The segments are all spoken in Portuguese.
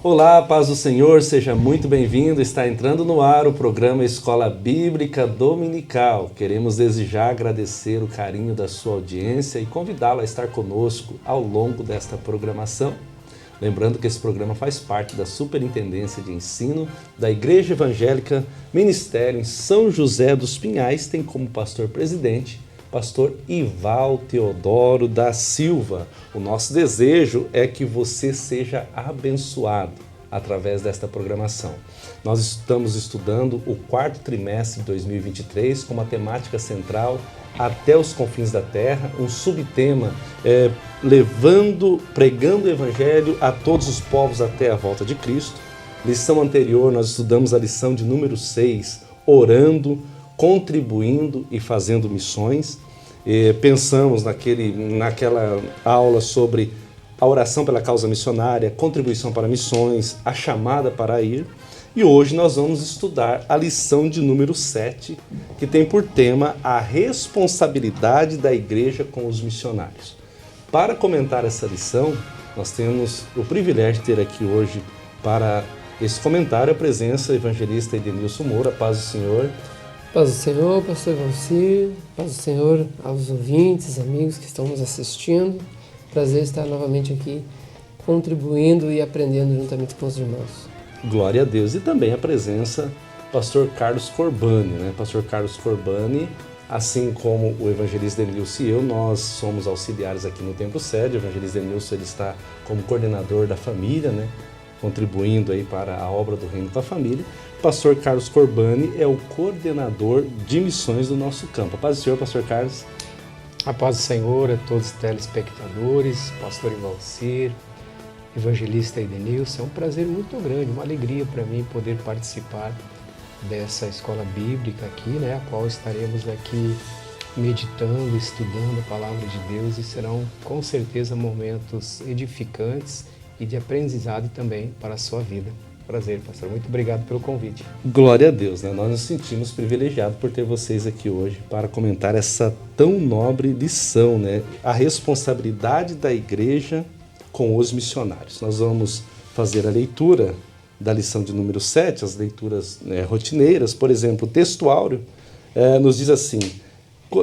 Olá, paz do Senhor, seja muito bem-vindo. Está entrando no ar o programa Escola Bíblica Dominical. Queremos desde já agradecer o carinho da sua audiência e convidá-lo a estar conosco ao longo desta programação. Lembrando que esse programa faz parte da Superintendência de Ensino da Igreja Evangélica Ministério em São José dos Pinhais, tem como pastor-presidente Pastor Ival Teodoro da Silva. O nosso desejo é que você seja abençoado através desta programação. Nós estamos estudando o quarto trimestre de 2023 com uma temática central até os confins da terra, um subtema pregando o Evangelho a todos os povos até a volta de Cristo. Lição anterior nós estudamos a lição de número 6, orando, contribuindo e fazendo missões. Pensamos naquela aula sobre a oração pela causa missionária, contribuição para missões, a chamada para ir. E hoje nós vamos estudar a lição de número 7, que tem por tema a responsabilidade da igreja com os missionários. Para comentar essa lição, nós temos o privilégio de ter aqui hoje para esse comentário a presença do evangelista Edenilson Moura. Paz do Senhor. Paz do Senhor, pastor Valcir, paz do Senhor aos ouvintes, amigos que estão nos assistindo. Prazer estar novamente aqui contribuindo e aprendendo juntamente com os irmãos. Glória a Deus. E também a presença do pastor Carlos Corbani, né? Pastor Carlos Corbani, assim como o evangelista Edenilson e eu, nós somos auxiliares aqui no Templo Sede. O evangelista Edenilson ele está como coordenador da família, né? Contribuindo aí para a obra do reino com a família. Pastor Carlos Corbani é o coordenador de missões do nosso campo. A paz do Senhor, pastor Carlos. A paz do Senhor a todos os telespectadores, pastor Valcir, evangelista Edenilson. É um prazer muito grande, uma alegria para mim poder participar dessa escola bíblica aqui, né, a qual estaremos aqui meditando, estudando a palavra de Deus e serão com certeza momentos edificantes e de aprendizado também para a sua vida. Prazer, pastor. Muito obrigado pelo convite. Glória a Deus, né? Nós nos sentimos privilegiados por ter vocês aqui hoje para comentar essa tão nobre lição, né? A responsabilidade da igreja com os missionários. Nós vamos fazer a leitura da lição de número 7, as leituras rotineiras. Por exemplo, o texto áureo nos diz assim: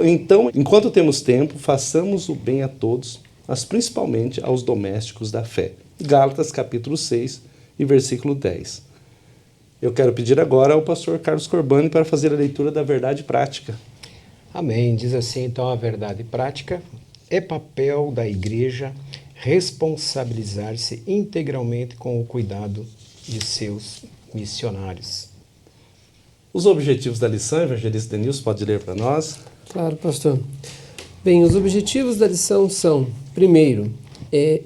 então, enquanto temos tempo, façamos o bem a todos, mas principalmente aos domésticos da fé. Gálatas capítulo 6 e versículo 10. Eu quero pedir agora ao pastor Carlos Corbani para fazer a leitura da verdade prática. Amém. Diz assim, então, a verdade prática: é papel da igreja responsabilizar-se integralmente com o cuidado de seus missionários. Os objetivos da lição, evangelista Edenilson, pode ler para nós? Claro, pastor. Bem, os objetivos da lição são, primeiro,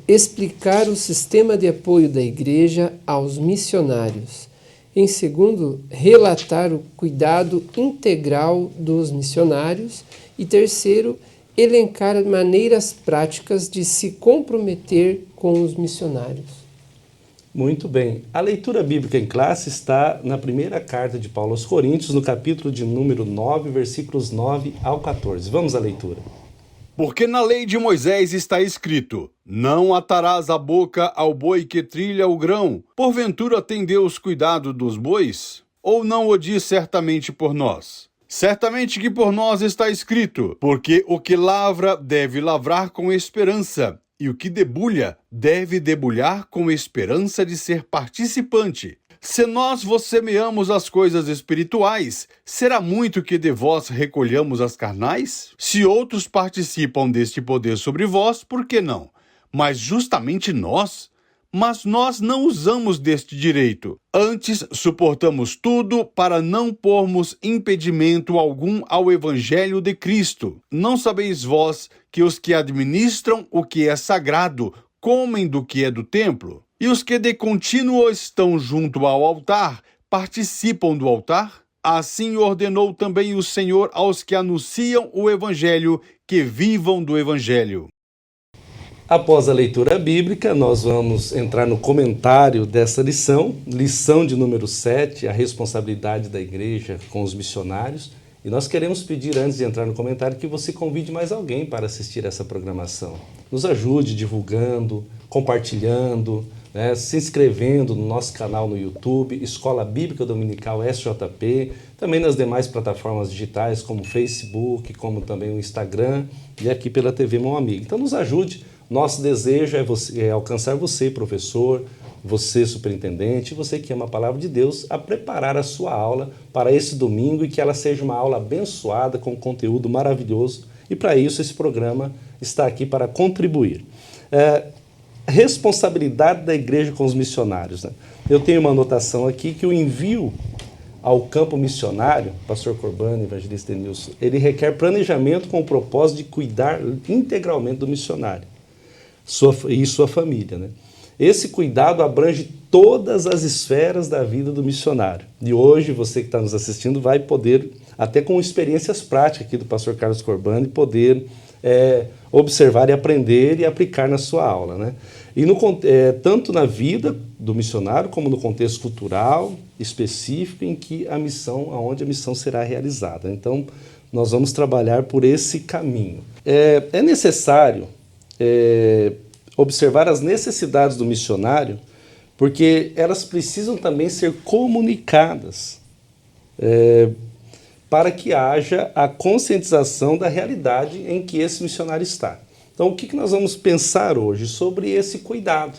explicar o sistema de apoio da igreja aos missionários. Em segundo, relatar o cuidado integral dos missionários. E terceiro, elencar maneiras práticas de se comprometer com os missionários. Muito bem. A leitura bíblica em classe está na primeira carta de Paulo aos Coríntios, no capítulo de número 9, versículos 9 ao 14. Vamos à leitura. Porque na lei de Moisés está escrito: não atarás a boca ao boi que trilha o grão. Porventura tem Deus cuidado dos bois? Ou não o diz certamente por nós? Certamente que por nós está escrito: porque o que lavra deve lavrar com esperança, e o que debulha deve debulhar com esperança de ser participante. Se nós vos semeamos as coisas espirituais, será muito que de vós recolhamos as carnais? Se outros participam deste poder sobre vós, por que não? Mas justamente nós? Mas nós não usamos deste direito. Antes, suportamos tudo para não pormos impedimento algum ao evangelho de Cristo. Não sabeis vós que os que administram o que é sagrado comem do que é do templo? E os que de contínuo estão junto ao altar participam do altar? Assim ordenou também o Senhor aos que anunciam o evangelho que vivam do evangelho. Após a leitura bíblica, nós vamos entrar no comentário dessa lição, lição de número 7, a responsabilidade da igreja com os missionários. E nós queremos pedir, antes de entrar no comentário, que você convide mais alguém para assistir essa programação. Nos ajude divulgando, compartilhando, né, se inscrevendo no nosso canal no YouTube, Escola Bíblica Dominical SJP, também nas demais plataformas digitais como o Facebook, como também o Instagram e aqui pela TV Mão Amiga. Então nos ajude, nosso desejo é alcançar você, professor, você, superintendente, você que ama a Palavra de Deus, a preparar a sua aula para esse domingo e que ela seja uma aula abençoada, com conteúdo maravilhoso. E para isso esse programa está aqui para contribuir. Responsabilidade da igreja com os missionários, né? Eu tenho uma anotação aqui que o envio ao campo missionário, pastor Corbani, evangelista Denilson, ele requer planejamento com o propósito de cuidar integralmente do missionário e sua família, né? Esse cuidado abrange todas as esferas da vida do missionário. E hoje, você que está nos assistindo vai poder, até com experiências práticas aqui do pastor Carlos Corbani, poder observar e aprender e aplicar na sua aula, né? E tanto na vida do missionário, como no contexto cultural específico em que aonde a missão será realizada. Então, nós vamos trabalhar por esse caminho. É necessário observar as necessidades do missionário, porque elas precisam também ser comunicadas para que haja a conscientização da realidade em que esse missionário está. Então, o que nós vamos pensar hoje sobre esse cuidado,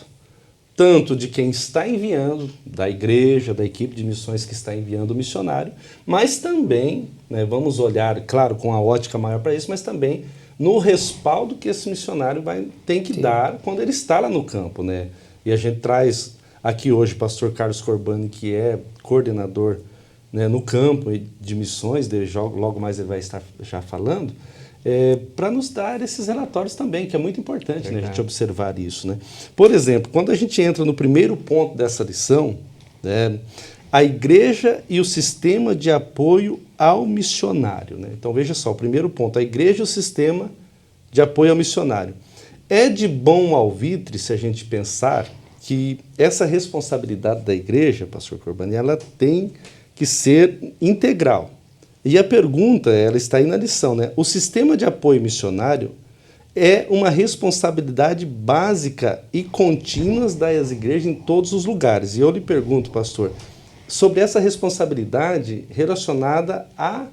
tanto de quem está enviando, da igreja, da equipe de missões que está enviando o missionário, mas também, né, vamos olhar, claro, com a ótica maior para isso, mas também no respaldo que esse missionário tem que dar quando ele está lá no campo, né? E a gente traz aqui hoje o pastor Carlos Corbani, que é coordenador, né, no campo de missões, logo mais ele vai estar já falando, para nos dar esses relatórios também, que é muito importante, né, a gente observar isso, né? Por exemplo, quando a gente entra no primeiro ponto dessa lição, né, a igreja e o sistema de apoio ao missionário, né? Então veja só, o primeiro ponto, a igreja e o sistema de apoio ao missionário. É de bom alvitre se a gente pensar que essa responsabilidade da igreja, pastor Corbani, ela tem que ser integral. E a pergunta, ela está aí na lição, né? O sistema de apoio missionário é uma responsabilidade básica e contínua das igrejas em todos os lugares. E eu lhe pergunto, pastor, sobre essa responsabilidade relacionada a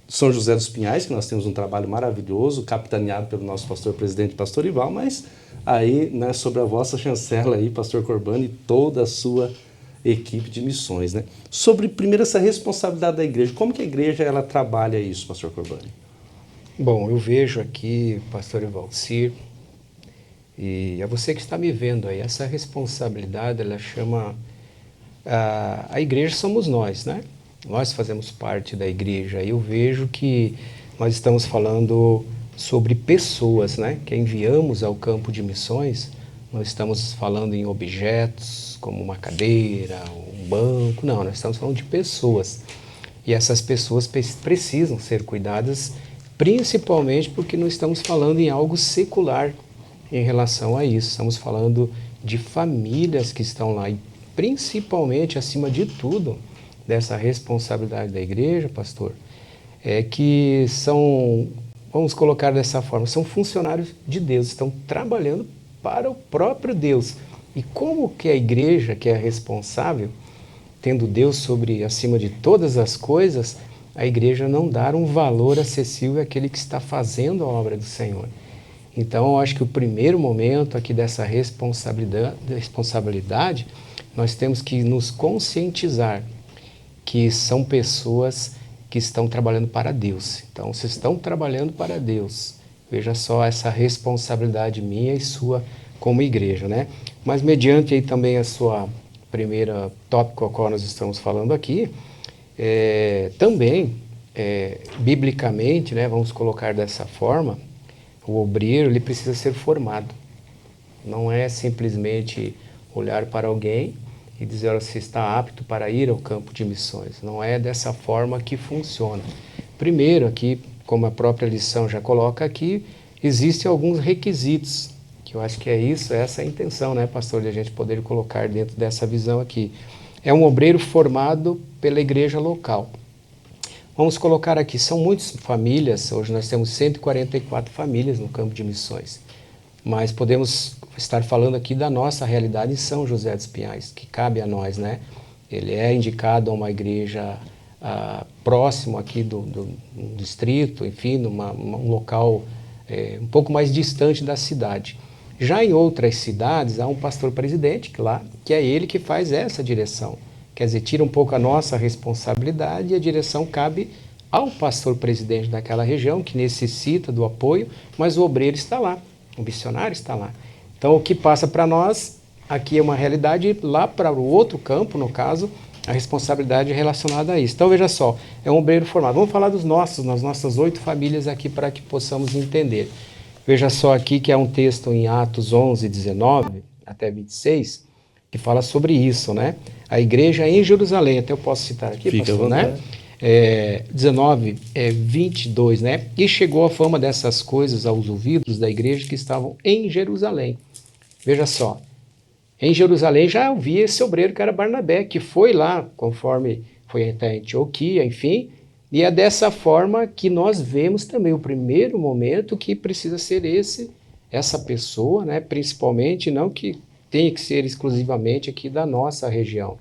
São José dos Pinhais, que nós temos um trabalho maravilhoso, capitaneado pelo nosso pastor presidente, pastor Ival, mas aí, né, sobre a vossa chancela aí, pastor Corbani, e toda a sua equipe de missões, né? Sobre, primeiro, essa responsabilidade da igreja. Como que a igreja, ela trabalha isso, pastor Corbani? Bom, eu vejo aqui, pastor Ivalcir, e é você que está me vendo aí, essa responsabilidade, ela chama... A igreja somos nós, né? Nós fazemos parte da igreja. Eu vejo que nós estamos falando sobre pessoas, né? Que enviamos ao campo de missões. Nós estamos falando em objetos, como uma cadeira, um banco. Não, nós estamos falando de pessoas. E essas pessoas precisam ser cuidadas, principalmente porque não estamos falando em algo secular em relação a isso. Estamos falando de famílias que estão lá e principalmente, acima de tudo, dessa responsabilidade da igreja, pastor, é que são, vamos colocar dessa forma, são funcionários de Deus, estão trabalhando para o próprio Deus. E como que a igreja, que é responsável, tendo Deus acima de todas as coisas, a igreja não dar um valor acessível àquele que está fazendo a obra do Senhor. Então, eu acho que o primeiro momento aqui dessa responsabilidade, nós temos que nos conscientizar que são pessoas que estão trabalhando para Deus. Então, se estão trabalhando para Deus, veja só essa responsabilidade minha e sua como igreja, né? Mas mediante aí também a sua primeira tópico ao qual nós estamos falando aqui, biblicamente, né, vamos colocar dessa forma, o obreiro ele precisa ser formado. Não é simplesmente olhar para alguém e dizer, olha, você está apto para ir ao campo de missões. Não é dessa forma que funciona. Primeiro, aqui, como a própria lição já coloca aqui, existem alguns requisitos, que eu acho que essa é a intenção, né, pastor, de a gente poder colocar dentro dessa visão aqui. É um obreiro formado pela igreja local. Vamos colocar aqui, são muitas famílias, hoje nós temos 144 famílias no campo de missões. mas podemos estar falando aqui da nossa realidade em São José dos Pinhais, que cabe a nós, né? Ele é indicado a uma igreja próximo aqui do distrito, enfim, um local um pouco mais distante da cidade. Já em outras cidades, há um pastor presidente que é ele que faz essa direção. Quer dizer, tira um pouco a nossa responsabilidade e a direção cabe ao pastor presidente daquela região, que necessita do apoio, mas o obreiro está lá, o missionário está lá. Então, o que passa para nós, aqui é uma realidade, lá para o outro campo, no caso, a responsabilidade é relacionada a isso. Então, veja só, é um obreiro formado. Vamos falar das nossas 8 famílias aqui para que possamos entender. Veja só aqui que é um texto em Atos 11, 19 até 26, que fala sobre isso, né? A igreja em Jerusalém, até eu posso citar aqui, Fica pastor, né? 19, 22, né? E chegou a fama dessas coisas aos ouvidos da igreja que estavam em Jerusalém. Veja só, em Jerusalém já havia esse obreiro que era Barnabé, que foi lá, conforme foi até Antioquia, enfim, e é dessa forma que nós vemos também o primeiro momento que precisa ser essa pessoa, né? Principalmente, não que tenha que ser exclusivamente aqui da nossa região,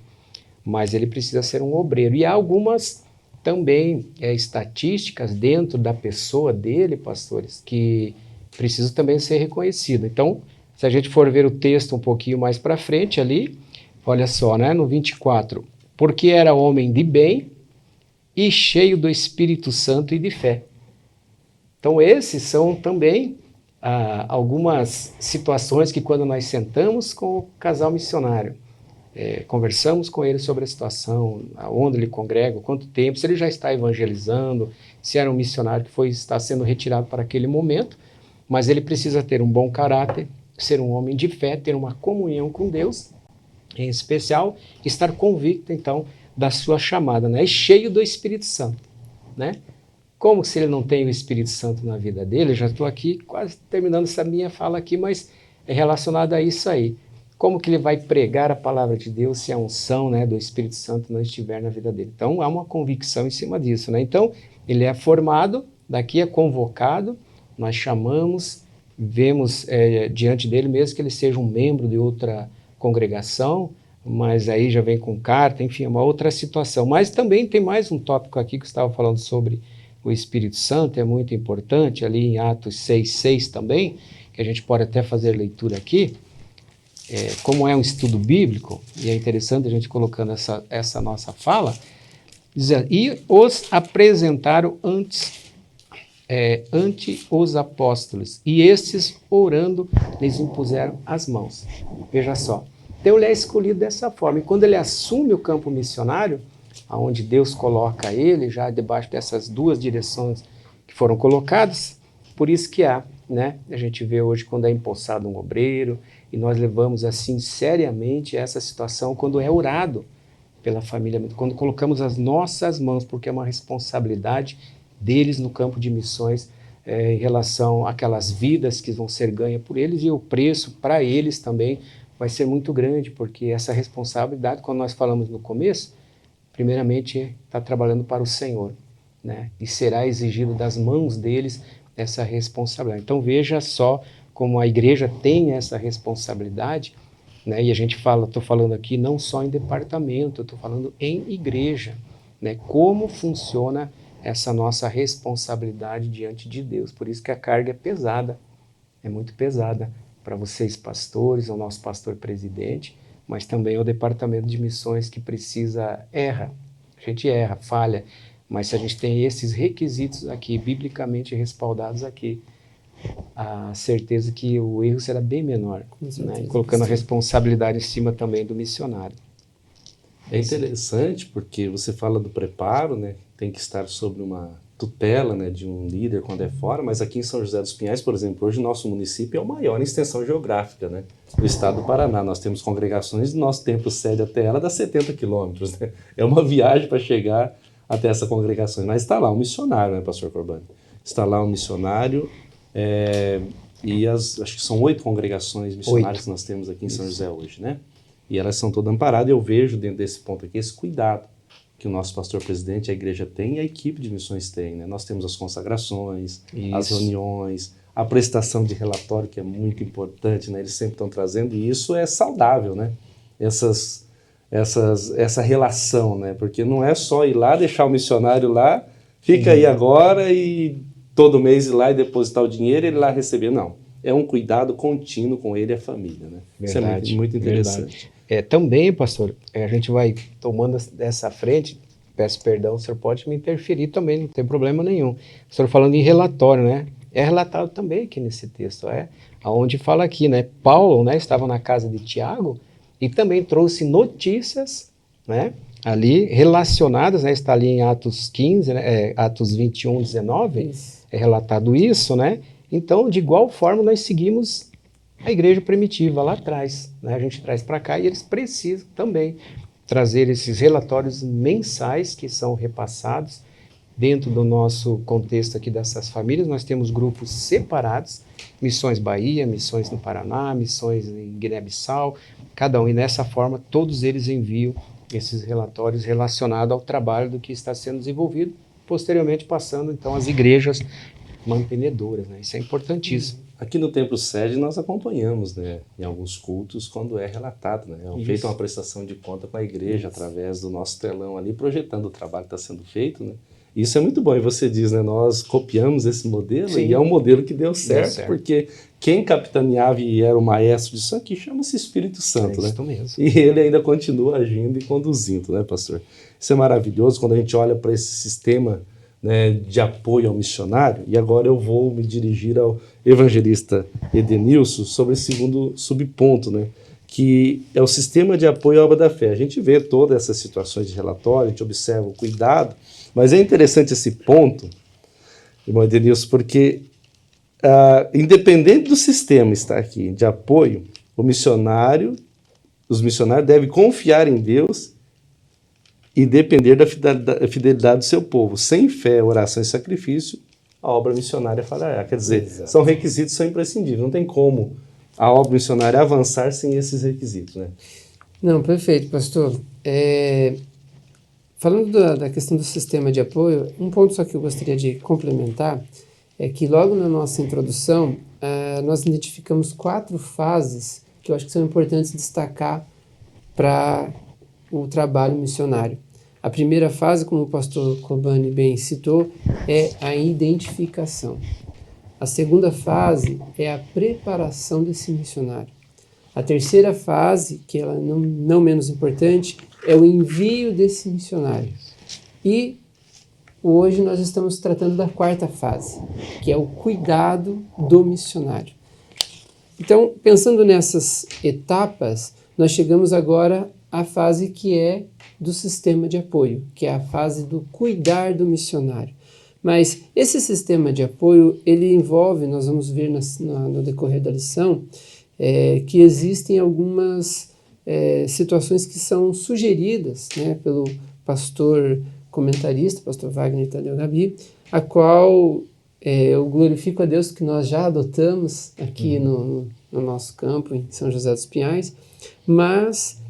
mas ele precisa ser um obreiro. E há algumas também estatísticas dentro da pessoa dele, pastores, que precisam também ser reconhecidas. Então, se a gente for ver o texto um pouquinho mais para frente ali, olha só, né, no 24, porque era homem de bem e cheio do Espírito Santo e de fé. Então, esses são também algumas situações que quando nós sentamos com o casal missionário, conversamos com ele sobre a situação, onde ele congrega, quanto tempo, se ele já está evangelizando, se era um missionário que está sendo retirado para aquele momento, mas ele precisa ter um bom caráter, ser um homem de fé, ter uma comunhão com Deus, em especial, estar convicto, então, da sua chamada, né? E cheio do Espírito Santo, né? Como se ele não tem o Espírito Santo na vida dele, eu já estou aqui quase terminando essa minha fala aqui, mas é relacionado a isso aí. Como que ele vai pregar a palavra de Deus se a unção, né, do Espírito Santo não estiver na vida dele? Então, há uma convicção em cima disso, né? Então, ele é formado, daqui é convocado, nós chamamos, vemos diante dele, mesmo que ele seja um membro de outra congregação, mas aí já vem com carta, enfim, é uma outra situação. Mas também tem mais um tópico aqui que eu estava falando sobre o Espírito Santo, é muito importante, ali em Atos 6:6 também, que a gente pode até fazer leitura aqui, como é um estudo bíblico, e é interessante a gente colocando essa nossa fala, dizendo, e os apresentaram ante os apóstolos, e estes, orando, lhes impuseram as mãos. Veja só, então ele é escolhido dessa forma, e quando ele assume o campo missionário, aonde Deus coloca ele, já debaixo dessas 2 direções que foram colocadas, por isso que a gente vê hoje quando é empossado um obreiro, e nós levamos assim seriamente essa situação quando é orado pela família, quando colocamos as nossas mãos, porque é uma responsabilidade deles no campo de missões em relação àquelas vidas que vão ser ganhas por eles, e o preço para eles também vai ser muito grande, porque essa responsabilidade, quando nós falamos no começo, primeiramente está trabalhando para o Senhor, né? E será exigido das mãos deles essa responsabilidade. Então veja só como a igreja tem essa responsabilidade, né? E a gente estou falando aqui não só em departamento, eu estou falando em igreja, né? Como funciona essa nossa responsabilidade diante de Deus. Por isso que a carga é pesada, é muito pesada para vocês pastores, ao nosso pastor presidente, mas também ao departamento de missões que erra. A gente erra, falha, mas se a gente tem esses requisitos aqui, biblicamente respaldados aqui, a certeza que o erro será bem menor, né? Colocando a responsabilidade em cima também do missionário. É interessante porque você fala do preparo, né? Tem que estar sob uma tutela, né, de um líder quando é fora, mas aqui em São José dos Pinhais, por exemplo, hoje nosso município é o maior em extensão geográfica, né, do estado do Paraná. Nós temos congregações e nosso templo sede até ela dá 70 quilômetros, né? É uma viagem para chegar até essa congregação. Mas está lá um missionário, né, pastor Corbani? Está lá um missionário e acho que são 8 congregações missionárias que nós temos aqui em São José hoje, né? E elas são todas amparadas. Eu vejo dentro desse ponto aqui esse cuidado que o nosso pastor presidente, a igreja tem e a equipe de missões tem, né? Nós temos as consagrações, as reuniões, a prestação de relatório, que é muito importante, né? Eles sempre estão trazendo, e isso é saudável, né? Essa relação, né? Porque não é só ir lá, deixar o missionário lá, fica aí agora e todo mês ir lá e depositar o dinheiro e ele lá receber. Não, é um cuidado contínuo com ele e a família, né? Verdade, isso é muito interessante. Verdade. Também, pastor, a gente vai tomando dessa frente, peço perdão, o senhor pode me interferir também, não tem problema nenhum. O senhor falando em relatório, né? É relatado também aqui nesse texto, onde fala aqui, né? Paulo, né, estava na casa de Tiago e também trouxe notícias, né, ali relacionadas, né, está ali em Atos 15, né, Atos 21, 19, Isso. é relatado isso, né? Então, de igual forma, nós seguimos a igreja primitiva lá atrás, né? A gente traz para cá e eles precisam também trazer esses relatórios mensais que são repassados dentro do nosso contexto aqui dessas famílias. Nós temos grupos separados, Missões Bahia, Missões no Paraná, Missões em Guiné-Bissau, cada um, e nessa forma todos eles enviam esses relatórios relacionados ao trabalho do que está sendo desenvolvido, posteriormente passando então às igrejas mantenedoras, né? Isso é importantíssimo. Aqui no Templo Sede nós acompanhamos, né, em alguns cultos quando é relatado, né, feita uma prestação de conta com a igreja através do nosso telão ali, projetando o trabalho que está sendo feito, né. Isso é muito bom, e você diz, né, nós copiamos esse modelo. Sim. E é um modelo que deu certo, porque quem capitaneava e era o maestro disso aqui chama-se Espírito Santo, né? Isso mesmo. E ele ainda continua agindo e conduzindo, né, pastor? Isso é maravilhoso quando a gente olha para esse sistema, né, de apoio ao missionário. E agora eu vou me dirigir ao evangelista Edenilson sobre esse segundo subponto, né, que é o sistema de apoio à obra da fé. A gente vê todas essas situações de relatório, a gente observa o cuidado, mas é interessante esse ponto, irmão Edenilson, porque independente do sistema estar aqui de apoio, os missionários devem confiar em Deus e depender da fidelidade do seu povo. Sem fé, oração e sacrifício, a obra missionária falhará. Quer dizer, Exato. São requisitos, são imprescindíveis. Não tem como a obra missionária avançar sem esses requisitos, né? Não, perfeito, pastor. Falando da questão do sistema de apoio, um ponto só que eu gostaria de complementar é que logo na nossa introdução nós identificamos 4 fases que eu acho que são importantes destacar para o trabalho missionário. A primeira fase, como o pastor Cobani bem citou, é a identificação. A segunda fase é a preparação desse missionário. A terceira fase, que ela não menos importante, é o envio desse missionário. E hoje nós estamos tratando da 4ª fase, que é o cuidado do missionário. Então, pensando nessas etapas, nós chegamos agora à fase que é do sistema de apoio, que é a fase do cuidar do missionário. Mas esse sistema de apoio, ele envolve, nós vamos ver no decorrer da lição, que existem algumas situações que são sugeridas, né, pelo pastor comentarista, pastor Wagner Tadeu Gabi, a qual eu glorifico a Deus que nós já adotamos aqui no nosso campo, em São José dos Pinhais, mas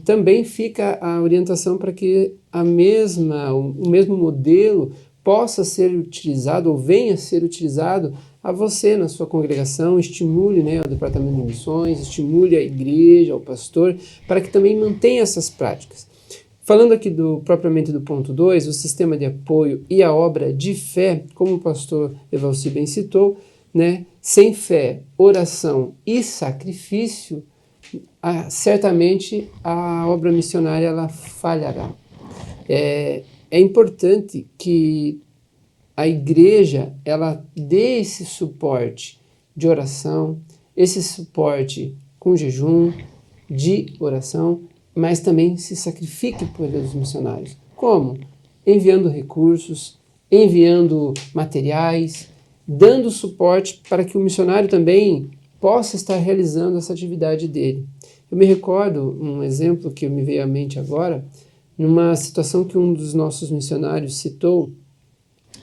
também fica a orientação para que o mesmo modelo possa ser utilizado ou venha a ser utilizado a você na sua congregação, estimule, né, o departamento de missões, estimule a igreja, o pastor, para que também mantenha essas práticas. Falando aqui propriamente do ponto 2, o sistema de apoio e a obra de fé, como o pastor Evalci bem citou, né, sem fé, oração e sacrifício, certamente a obra missionária ela falhará. É importante que a igreja ela dê esse suporte de oração, esse suporte com jejum, de oração, mas também se sacrifique pelos missionários. Como? Enviando recursos, enviando materiais, dando suporte para que o missionário também possa estar realizando essa atividade dele. Eu me recordo um exemplo que me veio à mente agora, numa situação que um dos nossos missionários citou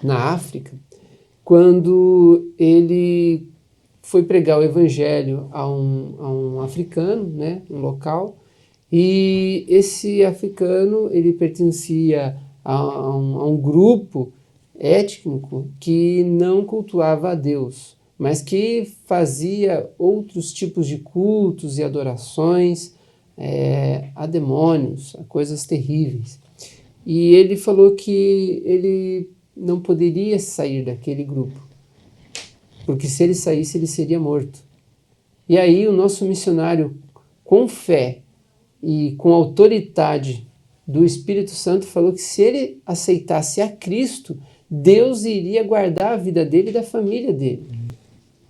na África, quando ele foi pregar o evangelho a um africano, né, um local, e esse africano ele pertencia a um grupo étnico que não cultuava a Deus, mas que fazia outros tipos de cultos e adorações a demônios, a coisas terríveis. E ele falou que ele não poderia sair daquele grupo, porque se ele saísse, ele seria morto. E aí o nosso missionário, com fé e com autoridade do Espírito Santo, falou que se ele aceitasse a Cristo, Deus iria guardar a vida dele e da família dele.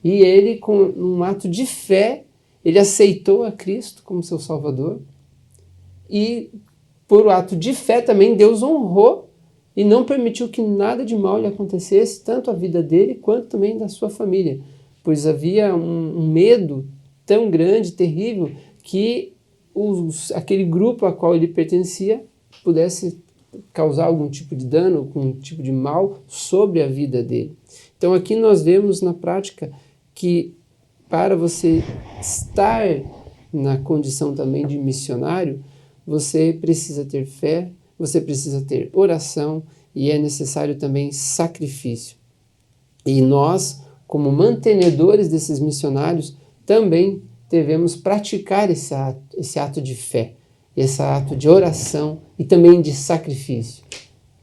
E ele, com um ato de fé, ele aceitou a Cristo como seu Salvador. E por ato de fé também Deus honrou e não permitiu que nada de mal lhe acontecesse, tanto a vida dele quanto também da sua família. Pois havia um medo tão grande, terrível, que aquele grupo a qual ele pertencia pudesse causar algum tipo de dano, algum tipo de mal sobre a vida dele. Então aqui nós vemos na prática que para você estar na condição também de missionário, você precisa ter fé, você precisa ter oração e é necessário também sacrifício. E nós, como mantenedores desses missionários, também devemos praticar esse ato de fé, esse ato de oração e também de sacrifício.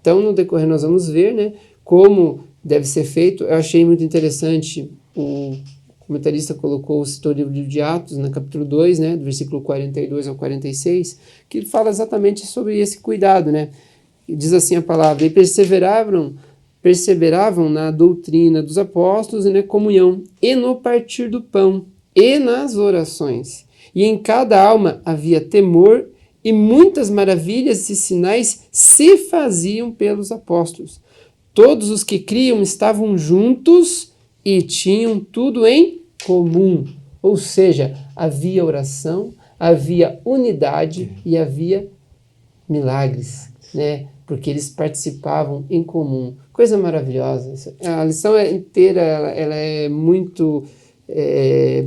Então, no decorrer, nós vamos ver, né, como deve ser feito. Eu achei muito interessante, o comentarista citou o livro de Atos, no capítulo 2, né, do versículo 42 ao 46, que ele fala exatamente sobre esse cuidado, né? E diz assim a palavra: e perseveravam na doutrina dos apóstolos e na comunhão, e no partir do pão, e nas orações. E em cada alma havia temor, e muitas maravilhas e sinais se faziam pelos apóstolos. Todos os que criam estavam juntos e tinham tudo em comum. Ou seja, havia oração, havia unidade e havia milagres, né? Porque eles participavam em comum. Coisa maravilhosa. A lição inteira ela é muito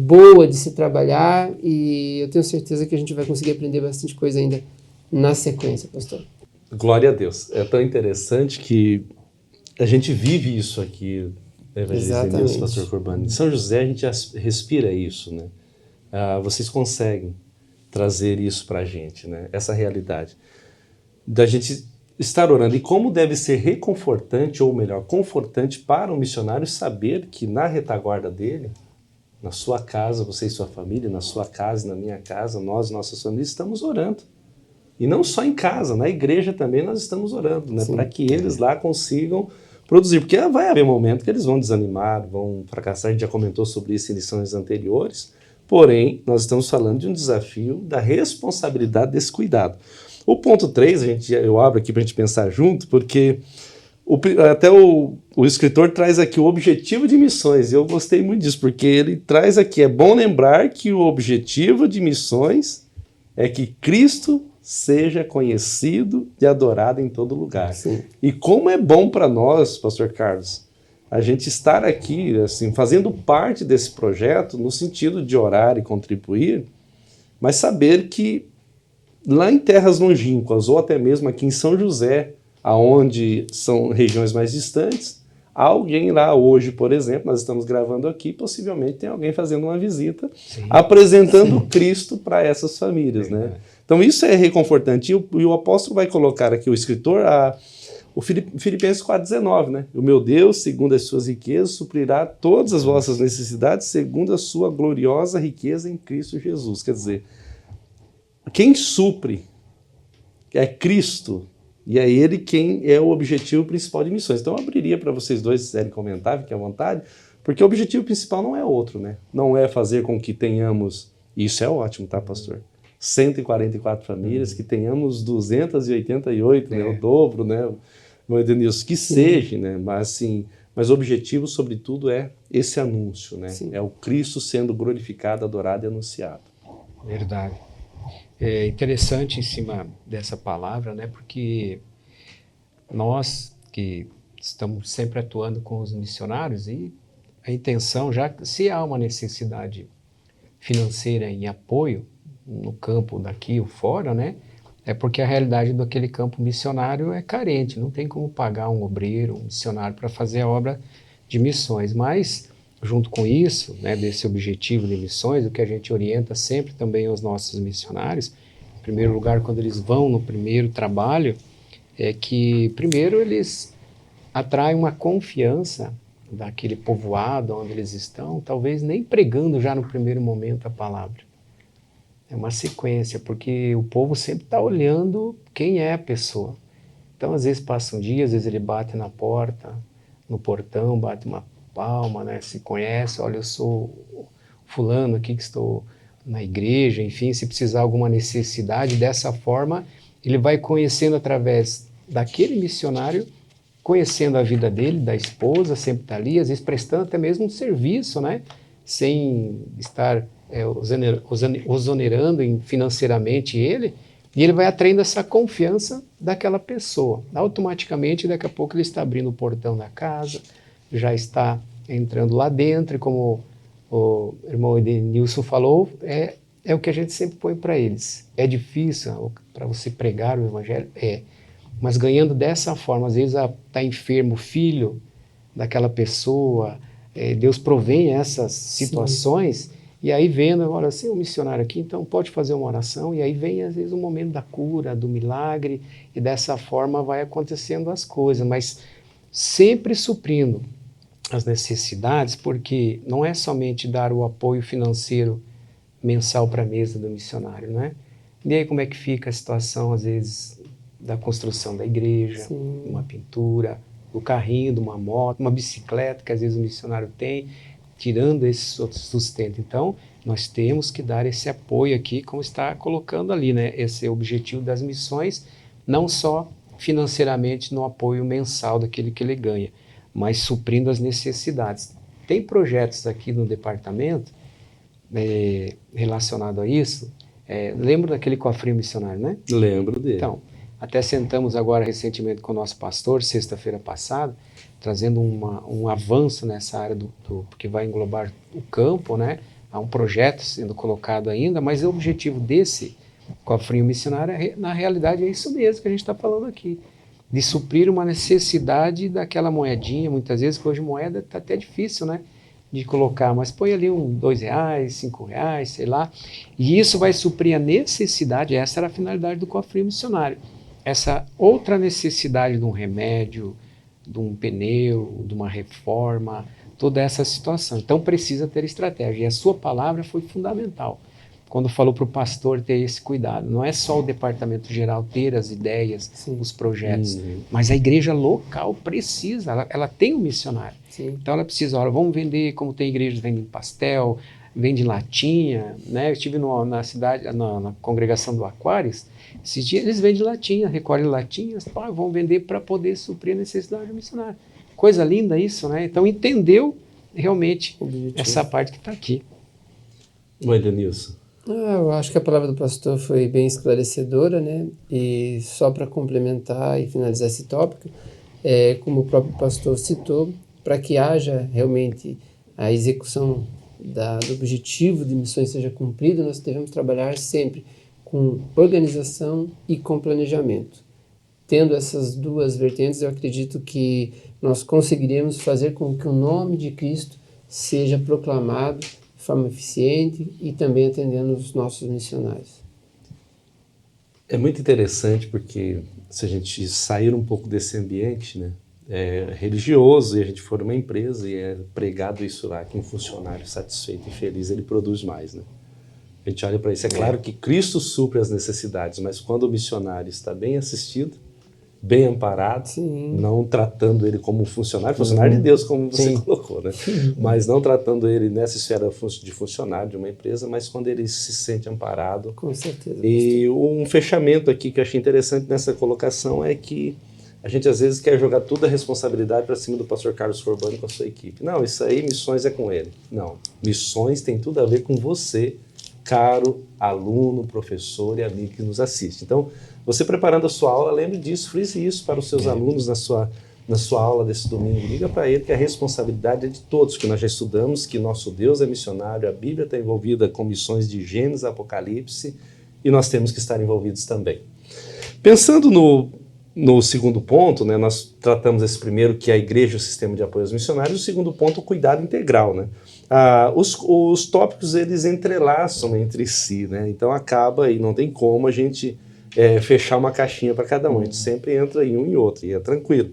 boa de se trabalhar e eu tenho certeza que a gente vai conseguir aprender bastante coisa ainda na sequência, pastor. Glória a Deus. É tão interessante que a gente vive isso aqui, Evangelista Denilson, pastor Corbani. Em São José a gente já respira isso, né? Vocês conseguem trazer isso para a gente, né? Essa realidade da gente estar orando. E como deve ser reconfortante, ou melhor, confortante para o missionário saber que na retaguarda dele, na sua casa, você e sua família, na sua casa e na minha casa, nós e nossas famílias estamos orando. E não só em casa, na igreja também nós estamos orando, né? Para que eles lá consigam produzir. Porque vai haver momento que eles vão desanimar, vão fracassar. A gente já comentou sobre isso em lições anteriores. Porém, nós estamos falando de um desafio da responsabilidade desse cuidado. O ponto 3, eu abro aqui para a gente pensar junto, porque até o escritor traz aqui o objetivo de missões, e eu gostei muito disso, porque ele traz aqui, é bom lembrar que o objetivo de missões é que Cristo seja conhecido e adorado em todo lugar. Sim. E como é bom para nós, pastor Carlos, a gente estar aqui, assim, fazendo parte desse projeto, no sentido de orar e contribuir, mas saber que lá em terras longínquas, ou até mesmo aqui em São José, aonde são regiões mais distantes, há alguém lá hoje, por exemplo, nós estamos gravando aqui, possivelmente tem alguém fazendo uma visita, apresentando Cristo para essas famílias, né? Então isso é reconfortante. E o apóstolo vai colocar aqui, o escritor, o Filipenses 4,19, né? O meu Deus, segundo as suas riquezas, suprirá todas as vossas necessidades, segundo a sua gloriosa riqueza em Cristo Jesus. Quer dizer, quem supre é Cristo, e é Ele quem é o objetivo principal de missões. Então eu abriria para vocês dois, se quiserem comentar, fiquem à vontade, porque o objetivo principal não é outro, né? Não é fazer com que tenhamos, isso é ótimo, tá, pastor? 144 famílias, que tenhamos 288, né? O dobro, né? Que seja, né? Mas o objetivo, sobretudo, é esse anúncio, né? É o Cristo sendo glorificado, adorado e anunciado. Verdade. É interessante em cima dessa palavra, né? Porque nós que estamos sempre atuando com os missionários, e a intenção, já se há uma necessidade financeira em apoio no campo daqui ou fora, né? É porque a realidade daquele campo missionário é carente, não tem como pagar um obreiro, um missionário para fazer a obra de missões, mas junto com isso, né, desse objetivo de missões, o que a gente orienta sempre também aos nossos missionários, em primeiro lugar, quando eles vão no primeiro trabalho, é que, primeiro, eles atraem uma confiança daquele povoado onde eles estão, talvez nem pregando já no primeiro momento a palavra. É uma sequência, porque o povo sempre está olhando quem é a pessoa. Então, às vezes passa um dia, às vezes ele bate na porta, no portão, bate uma palma, né? Se conhece, olha, eu sou fulano aqui que estou na igreja, enfim, se precisar alguma necessidade, dessa forma, ele vai conhecendo através daquele missionário, conhecendo a vida dele, da esposa, sempre está ali, às vezes prestando até mesmo um serviço, né? Sem estar onerando financeiramente ele, e ele vai atraindo essa confiança daquela pessoa. Automaticamente, daqui a pouco, ele está abrindo o portão da casa, já está entrando lá dentro, e como o irmão Edenilson falou, é o que a gente sempre põe para eles. É difícil para você pregar o evangelho? É. Mas ganhando dessa forma, às vezes está enfermo o filho daquela pessoa, Deus provém essas situações. Sim. E aí vendo, olha, assim, um missionário aqui, então pode fazer uma oração, e aí vem às vezes o momento da cura, do milagre, e dessa forma vai acontecendo as coisas, mas sempre suprindo as necessidades, porque não é somente dar o apoio financeiro mensal para a mesa do missionário, né? E aí como é que fica a situação, às vezes, da construção da igreja, sim, uma pintura, do carrinho, de uma moto, uma bicicleta que às vezes o missionário tem, tirando esse sustento. Então, nós temos que dar esse apoio aqui, como está colocando ali, né? Esse objetivo das missões, não só financeiramente no apoio mensal daquele que ele ganha, mas suprindo as necessidades. Tem projetos aqui no departamento relacionado a isso. Lembra daquele cofrinho missionário, né? Lembro dele. Então, até sentamos agora recentemente com o nosso pastor, sexta-feira passada, trazendo um avanço nessa área porque vai englobar o campo, né? Há um projeto sendo colocado ainda, mas o objetivo desse cofrinho missionário, na realidade, é isso mesmo que a gente está falando aqui, de suprir uma necessidade daquela moedinha, muitas vezes, que hoje moeda está até difícil, né? De colocar, mas põe ali R$2, R$5, sei lá, e isso vai suprir a necessidade. Essa era a finalidade do cofrinho missionário, essa outra necessidade de um remédio, de um pneu, de uma reforma, toda essa situação. Então precisa ter estratégia, e a sua palavra foi fundamental, quando falou para o pastor ter esse cuidado. Não é só o departamento geral ter as ideias, sim, os projetos, mas a igreja local precisa, ela tem um missionário. Sim. Então ela precisa, olha, vamos vender, como tem igrejas vendem pastel, vende latinha, né? Eu estive na cidade, na congregação do Aquários, esses dias eles vendem latinha, recolhem latinhas, vão vender para poder suprir a necessidade do missionário. Coisa linda isso, né? Então entendeu realmente essa parte que está aqui. Oi, Denilson. Eu acho que a palavra do pastor foi bem esclarecedora, né? E só para complementar e finalizar esse tópico, como o próprio pastor citou, para que haja realmente a execução do objetivo de missões seja cumprido, nós devemos trabalhar sempre com organização e com planejamento. Tendo essas duas vertentes, eu acredito que nós conseguiremos fazer com que o nome de Cristo seja proclamado de forma eficiente e também atendendo os nossos missionários. É muito interessante porque se a gente sair um pouco desse ambiente, né, religioso, e a gente for uma empresa e é pregado isso lá, que um funcionário satisfeito e feliz, ele produz mais, né? A gente olha para isso, é claro que Cristo supre as necessidades, mas quando o missionário está bem assistido, bem amparado, sim, não tratando ele como um funcionário de Deus, como você sim colocou, né? Mas não tratando ele nessa esfera de funcionário de uma empresa, mas quando ele se sente amparado. Com certeza. E um fechamento aqui que eu achei interessante nessa colocação é que a gente às vezes quer jogar toda a responsabilidade para cima do pastor Carlos Forbani com a sua equipe. Não, isso aí, missões é com ele. Não, missões tem tudo a ver com você, caro aluno, professor e amigo que nos assiste. Então, você preparando a sua aula, lembre disso, frise isso para os seus alunos na sua aula desse domingo. Diga para ele que a responsabilidade é de todos, que nós já estudamos, que nosso Deus é missionário, a Bíblia está envolvida com missões de Gênesis, Apocalipse, e nós temos que estar envolvidos também. Pensando no segundo ponto, né, nós tratamos esse primeiro, que é a igreja e o sistema de apoio aos missionários, o segundo ponto, o cuidado integral, né? Os tópicos, eles entrelaçam entre si, né? Então acaba, e não tem como a gente fechar uma caixinha para cada um, a gente sempre entra em um e outro, e é tranquilo.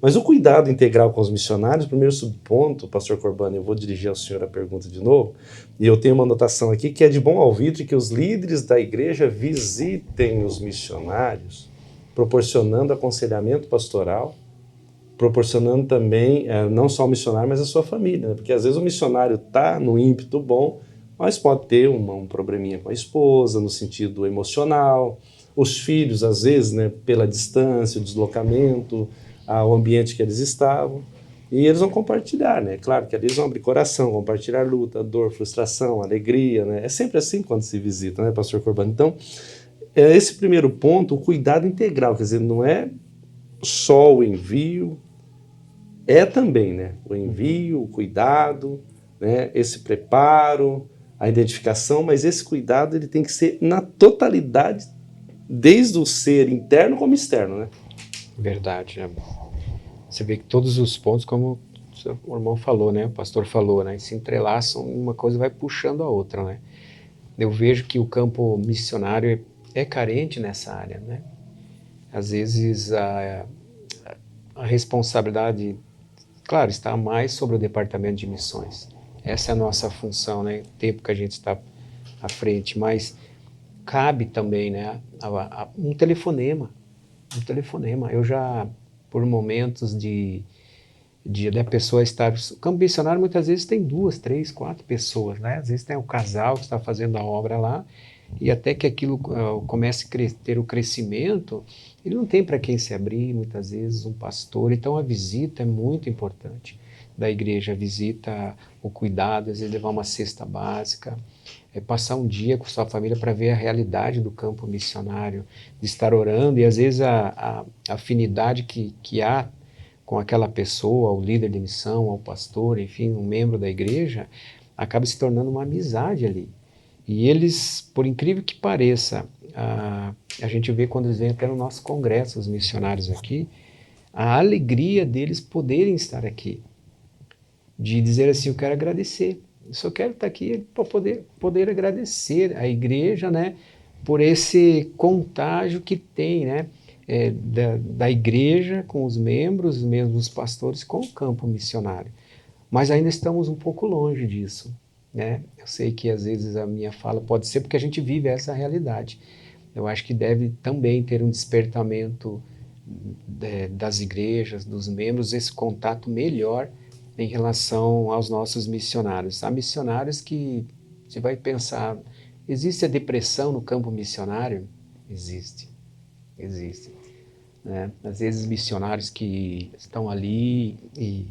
Mas o cuidado integral com os missionários, o primeiro subponto, pastor Corbani, eu vou dirigir ao senhor a pergunta de novo, e eu tenho uma anotação aqui que é de bom alvitre que os líderes da igreja visitem os missionários, proporcionando aconselhamento pastoral, proporcionando também, não só o missionário, mas a sua família, né? Porque às vezes o missionário está no ímpeto bom, mas pode ter um probleminha com a esposa, no sentido emocional, os filhos, às vezes, né, pela distância, o deslocamento, o ambiente que eles estavam, e eles vão compartilhar, né? Claro que eles vão abrir coração, vão compartilhar luta, dor, frustração, alegria, né? É sempre assim quando se visita, né, pastor Corbani? Então, esse primeiro ponto, o cuidado integral, quer dizer, não é só o envio, é também, né? O envio, o cuidado, né? Esse preparo, a identificação, mas esse cuidado ele tem que ser na totalidade, desde o ser interno como externo, né? Verdade, né? Você vê que todos os pontos, como o irmão falou, né? O pastor falou, né? Se entrelaçam, uma coisa vai puxando a outra, né? Eu vejo que o campo missionário é carente nessa área, né? Às vezes a responsabilidade, claro, está mais sobre o departamento de missões. Essa é a nossa função, né? O tempo que a gente está à frente, mas cabe também, né? Um telefonema. Eu já, por momentos da pessoa estar... O campo missionário muitas vezes tem 2, 3, 4 pessoas, né? Às vezes tem o casal que está fazendo a obra lá, e até que aquilo comece a ter o crescimento, ele não tem para quem se abrir, muitas vezes, um pastor. Então a visita é muito importante da igreja, a visita, o cuidado, às vezes levar uma cesta básica, passar um dia com sua família para ver a realidade do campo missionário, de estar orando, e às vezes a afinidade que há com aquela pessoa, o líder de missão, ao pastor, enfim, um membro da igreja, acaba se tornando uma amizade ali. E eles, por incrível que pareça, a gente vê quando eles vêm até no nosso congresso, os missionários aqui, a alegria deles poderem estar aqui, de dizer assim, eu quero agradecer, eu só quero estar aqui para poder agradecer a igreja, né, por esse contágio que tem, né, da igreja com os membros, mesmo os pastores, com o campo missionário. Mas ainda estamos um pouco longe disso, né? Eu sei que às vezes a minha fala pode ser porque a gente vive essa realidade. Eu acho que deve também ter um despertamento das igrejas, dos membros, esse contato melhor em relação aos nossos missionários. Há missionários que, você vai pensar, existe a depressão no campo missionário? Existe. Né? Às vezes missionários que estão ali e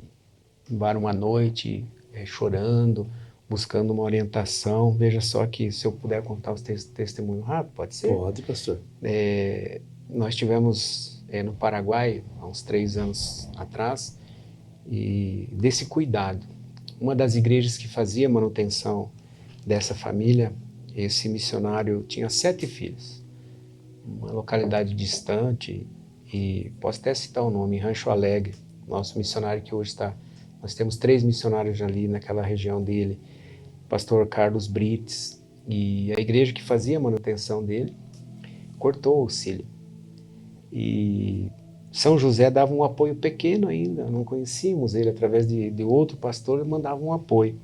vão uma noite chorando, buscando uma orientação. Veja só que, se eu puder contar os testemunhos rápido, pode ser? Pode, pastor. Nós tivemos no Paraguai, há uns 3 anos atrás, e desse cuidado. Uma das igrejas que fazia manutenção dessa família, esse missionário tinha 7 filhos, uma localidade distante, e posso até citar o nome, Rancho Alegre, nosso missionário que hoje está... Nós temos 3 missionários ali naquela região dele, pastor Carlos Brites, e a igreja que fazia a manutenção dele cortou o auxílio. E São José dava um apoio pequeno ainda, não conhecíamos ele, através de outro pastor, mandava um apoio.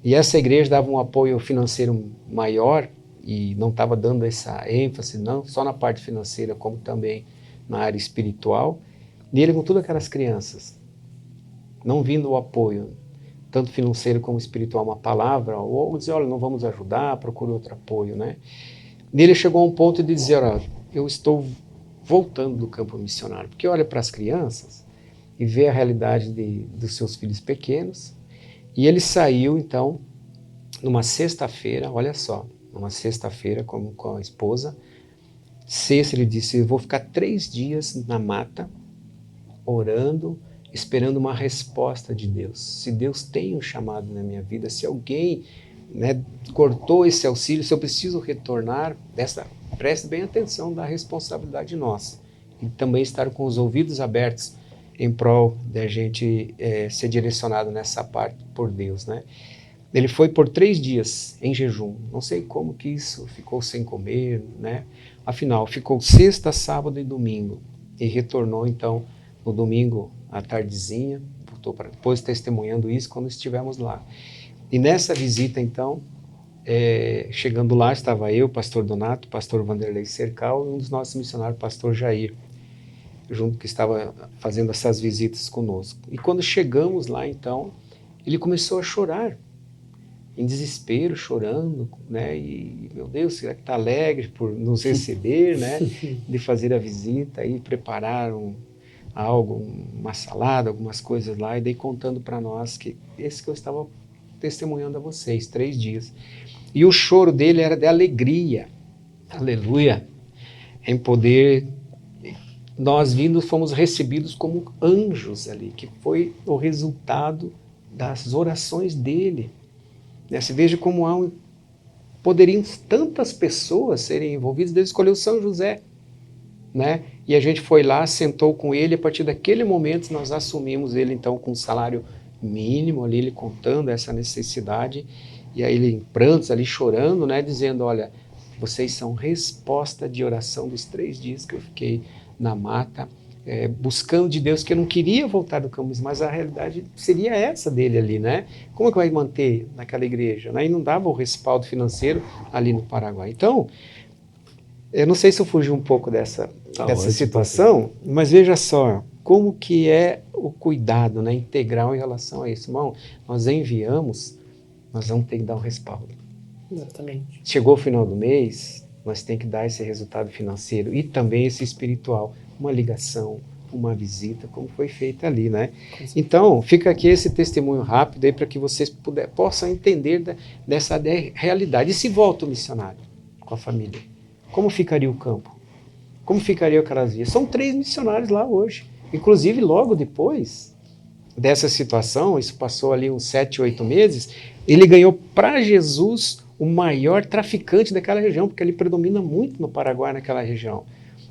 E essa igreja dava um apoio financeiro maior, e não estava dando essa ênfase, não só na parte financeira, como também na área espiritual, e ele com todas aquelas crianças, não vindo o apoio, tanto financeiro como espiritual, uma palavra, ou dizer, olha, não vamos ajudar, procure outro apoio, né? E ele chegou a um ponto de dizer, olha, eu estou voltando do campo missionário, porque olha para as crianças e vê a realidade dos seus filhos pequenos, e ele saiu, então, numa sexta-feira, olha só, numa sexta-feira com a esposa, sexta ele disse, eu vou ficar 3 dias na mata, orando, esperando uma resposta de Deus. Se Deus tem um chamado na minha vida, se alguém, né, cortou esse auxílio, se eu preciso retornar, preste bem atenção da responsabilidade nossa. e também estar com os ouvidos abertos em prol da gente ser direcionado nessa parte por Deus, né? Ele foi por 3 dias em jejum. Não sei como que isso ficou sem comer, né? Afinal, ficou sexta, sábado e domingo. E retornou, então, no domingo à tardezinha. Voltou para depois testemunhando isso quando estivemos lá. E nessa visita, então, chegando lá, estava eu, pastor Donato, pastor Vanderlei Cercal e um dos nossos missionários, pastor Jair, junto, que estava fazendo essas visitas conosco. E quando chegamos lá, então, ele começou a chorar, em desespero, chorando, né? E, meu Deus, será que está alegre por nos receber, né? De fazer a visita e preparar algo, uma salada, algumas coisas lá, e daí contando para nós que esse que eu estava testemunhando a vocês, 3 dias. E o choro dele era de alegria, aleluia, em poder, nós fomos recebidos como anjos ali, que foi o resultado das orações dele. Se veja como poderiam tantas pessoas serem envolvidas, Deus escolheu São José, né? E a gente foi lá, sentou com ele, a partir daquele momento nós assumimos ele então com um salário mínimo ali, ele contando essa necessidade, e aí ele em prantos ali chorando, né? Dizendo, olha, vocês são resposta de oração dos 3 dias que eu fiquei na mata, buscando de Deus, que eu não queria voltar do campo, mas a realidade seria essa dele ali, né? Como é que vai manter naquela igreja? Né? E não dava o respaldo financeiro ali no Paraguai. Então, eu não sei se eu fugi um pouco dessa situação, mas veja só, como que é o cuidado, né, integral em relação a isso. Irmão, nós enviamos, nós vamos ter que dar um respaldo. Exatamente. Chegou o final do mês, nós temos que dar esse resultado financeiro e também esse espiritual, uma ligação, uma visita, como foi feita ali, né? Então, fica aqui esse testemunho rápido aí para que vocês possam entender dessa realidade. E se volta o missionário com a família? Como ficaria o campo? Como ficaria aquelas vias? São 3 missionários lá hoje. Inclusive, logo depois dessa situação, isso passou ali uns 7, 8 meses, ele ganhou para Jesus o maior traficante daquela região, porque ele predomina muito no Paraguai, naquela região.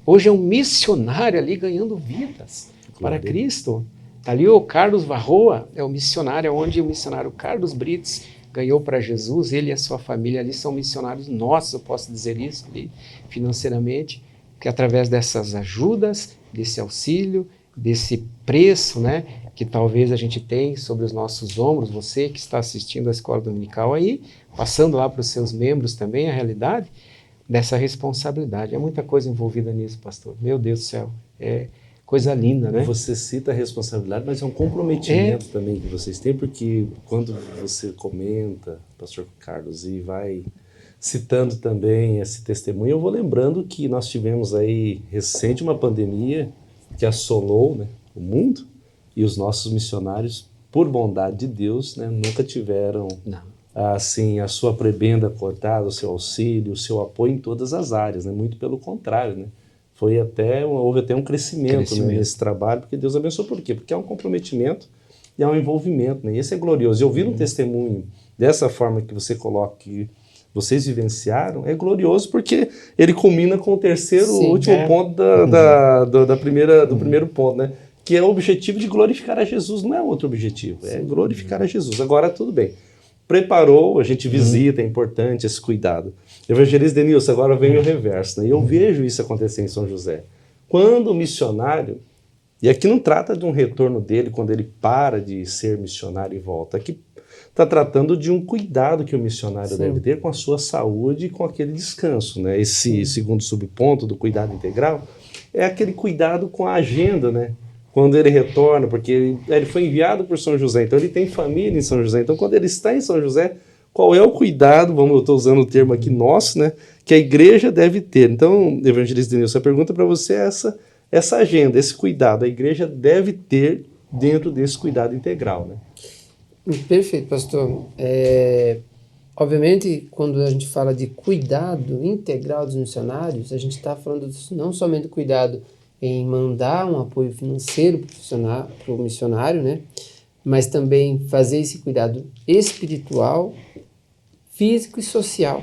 Hoje é um missionário ali ganhando vidas para Cristo. Está ali o Carlos Varroa, é o missionário, onde o missionário Carlos Brites ganhou para Jesus, ele e a sua família ali são missionários nossos, eu posso dizer isso ali, financeiramente, que através dessas ajudas, desse auxílio, desse preço, né, que talvez a gente tem sobre os nossos ombros, você que está assistindo a Escola Dominical aí, passando lá para os seus membros também a realidade dessa responsabilidade. É muita coisa envolvida nisso, pastor. Meu Deus do céu, é coisa linda, né? Você cita a responsabilidade, mas é um comprometimento também que vocês têm, porque quando você comenta, pastor Carlos, e vai citando também esse testemunho, eu vou lembrando que nós tivemos aí recente uma pandemia que assolou, né, o mundo, e os nossos missionários, por bondade de Deus, né, nunca tiveram assim, a sua prebenda cortada, o seu auxílio, o seu apoio em todas as áreas, né? Muito pelo contrário, né? Houve até um crescimento. Né, nesse trabalho, porque Deus abençoou. Por quê? Porque é um comprometimento e é um envolvimento, né? E esse é glorioso. E ouvir um testemunho dessa forma que você coloca, que vocês vivenciaram, é glorioso, porque ele culmina com o terceiro, último ponto do primeiro ponto, né? Que é o objetivo de glorificar a Jesus, não é outro objetivo, é glorificar a Jesus. Agora, tudo bem. Preparou, a gente visita, é importante esse cuidado. Evangelista Denilson, agora vem o reverso, né? E eu vejo isso acontecer em São José. Quando o missionário, e aqui não trata de um retorno dele quando ele para de ser missionário e volta, aqui está tratando de um cuidado que o missionário deve ter com a sua saúde e com aquele descanso, né? Esse segundo subponto do cuidado integral é aquele cuidado com a agenda, né? Quando ele retorna, porque ele foi enviado por São José, então ele tem família em São José. Então, quando ele está em São José, qual é o cuidado, eu estou usando o termo aqui nosso, né, que a igreja deve ter? Então, Evangelista Denilson, a pergunta para você é essa agenda, esse cuidado, a igreja deve ter dentro desse cuidado integral, né? Perfeito, pastor. Obviamente, quando a gente fala de cuidado integral dos missionários, a gente está falando não somente do cuidado em mandar um apoio financeiro para o missionário, né? Mas também fazer esse cuidado espiritual, físico e social.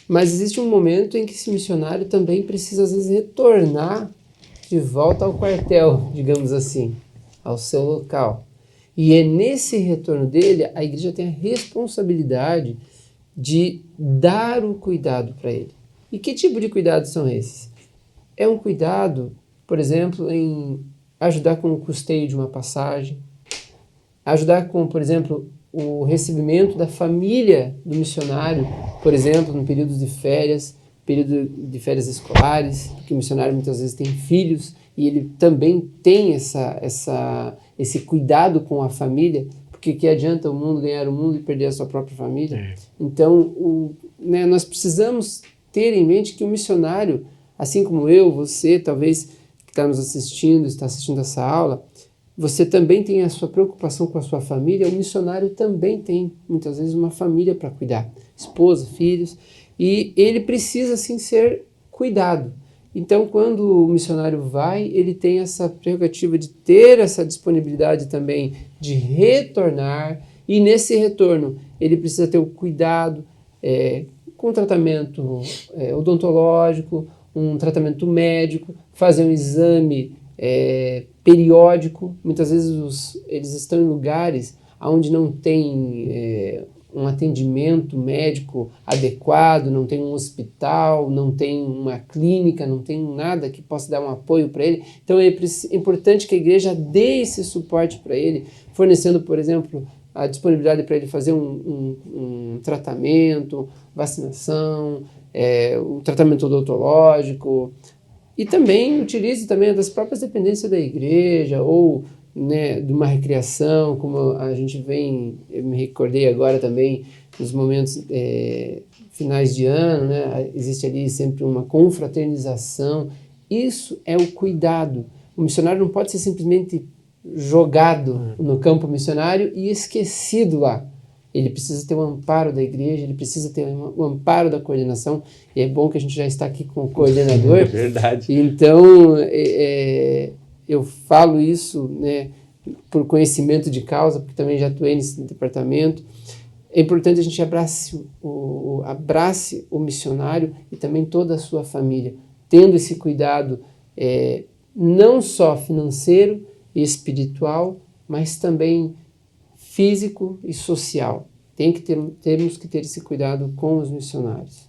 Mas existe um momento em que esse missionário também precisa, às vezes, retornar de volta ao quartel, digamos assim, ao seu local. E é nesse retorno dele, a igreja tem a responsabilidade de dar o cuidado para ele. E que tipo de cuidados são esses? É um cuidado, por exemplo, em ajudar com o custeio de uma passagem, ajudar com, por exemplo, o recebimento da família do missionário, por exemplo, no período de férias escolares, porque o missionário muitas vezes tem filhos e ele também tem esse cuidado com a família, porque que adianta o mundo ganhar o mundo e perder a sua própria família? Então, nós precisamos ter em mente que o missionário, assim como eu, você, talvez, que está nos assistindo, está assistindo essa aula, você também tem a sua preocupação com a sua família, o missionário também tem, muitas vezes, uma família para cuidar, esposa, filhos, e ele precisa, sim, ser cuidado. Então, quando o missionário vai, ele tem essa prerrogativa de ter essa disponibilidade também de retornar, e nesse retorno ele precisa ter o cuidado com tratamento odontológico, um tratamento médico, fazer um exame periódico. Muitas vezes eles estão em lugares onde não tem um atendimento médico adequado, não tem um hospital, não tem uma clínica, não tem nada que possa dar um apoio para ele. Então é importante que a igreja dê esse suporte para ele, fornecendo, por exemplo, a disponibilidade para ele fazer um tratamento, vacinação, o tratamento odontológico, e também utilize também das próprias dependências da igreja, ou de uma recreação, como a gente vem, eu me recordei agora também, nos momentos finais de ano, existe ali sempre uma confraternização. Isso é o cuidado. O missionário não pode ser simplesmente jogado no campo missionário e esquecido lá. Ele precisa ter o amparo da igreja, ele precisa ter o amparo da coordenação, e é bom que a gente já está aqui com o coordenador. É verdade. Então, eu falo isso por conhecimento de causa, porque também já atuei nesse departamento. É importante a gente abrace o missionário e também toda a sua família, tendo esse cuidado não só financeiro e espiritual, mas também físico e social. Temos que ter esse cuidado com os missionários.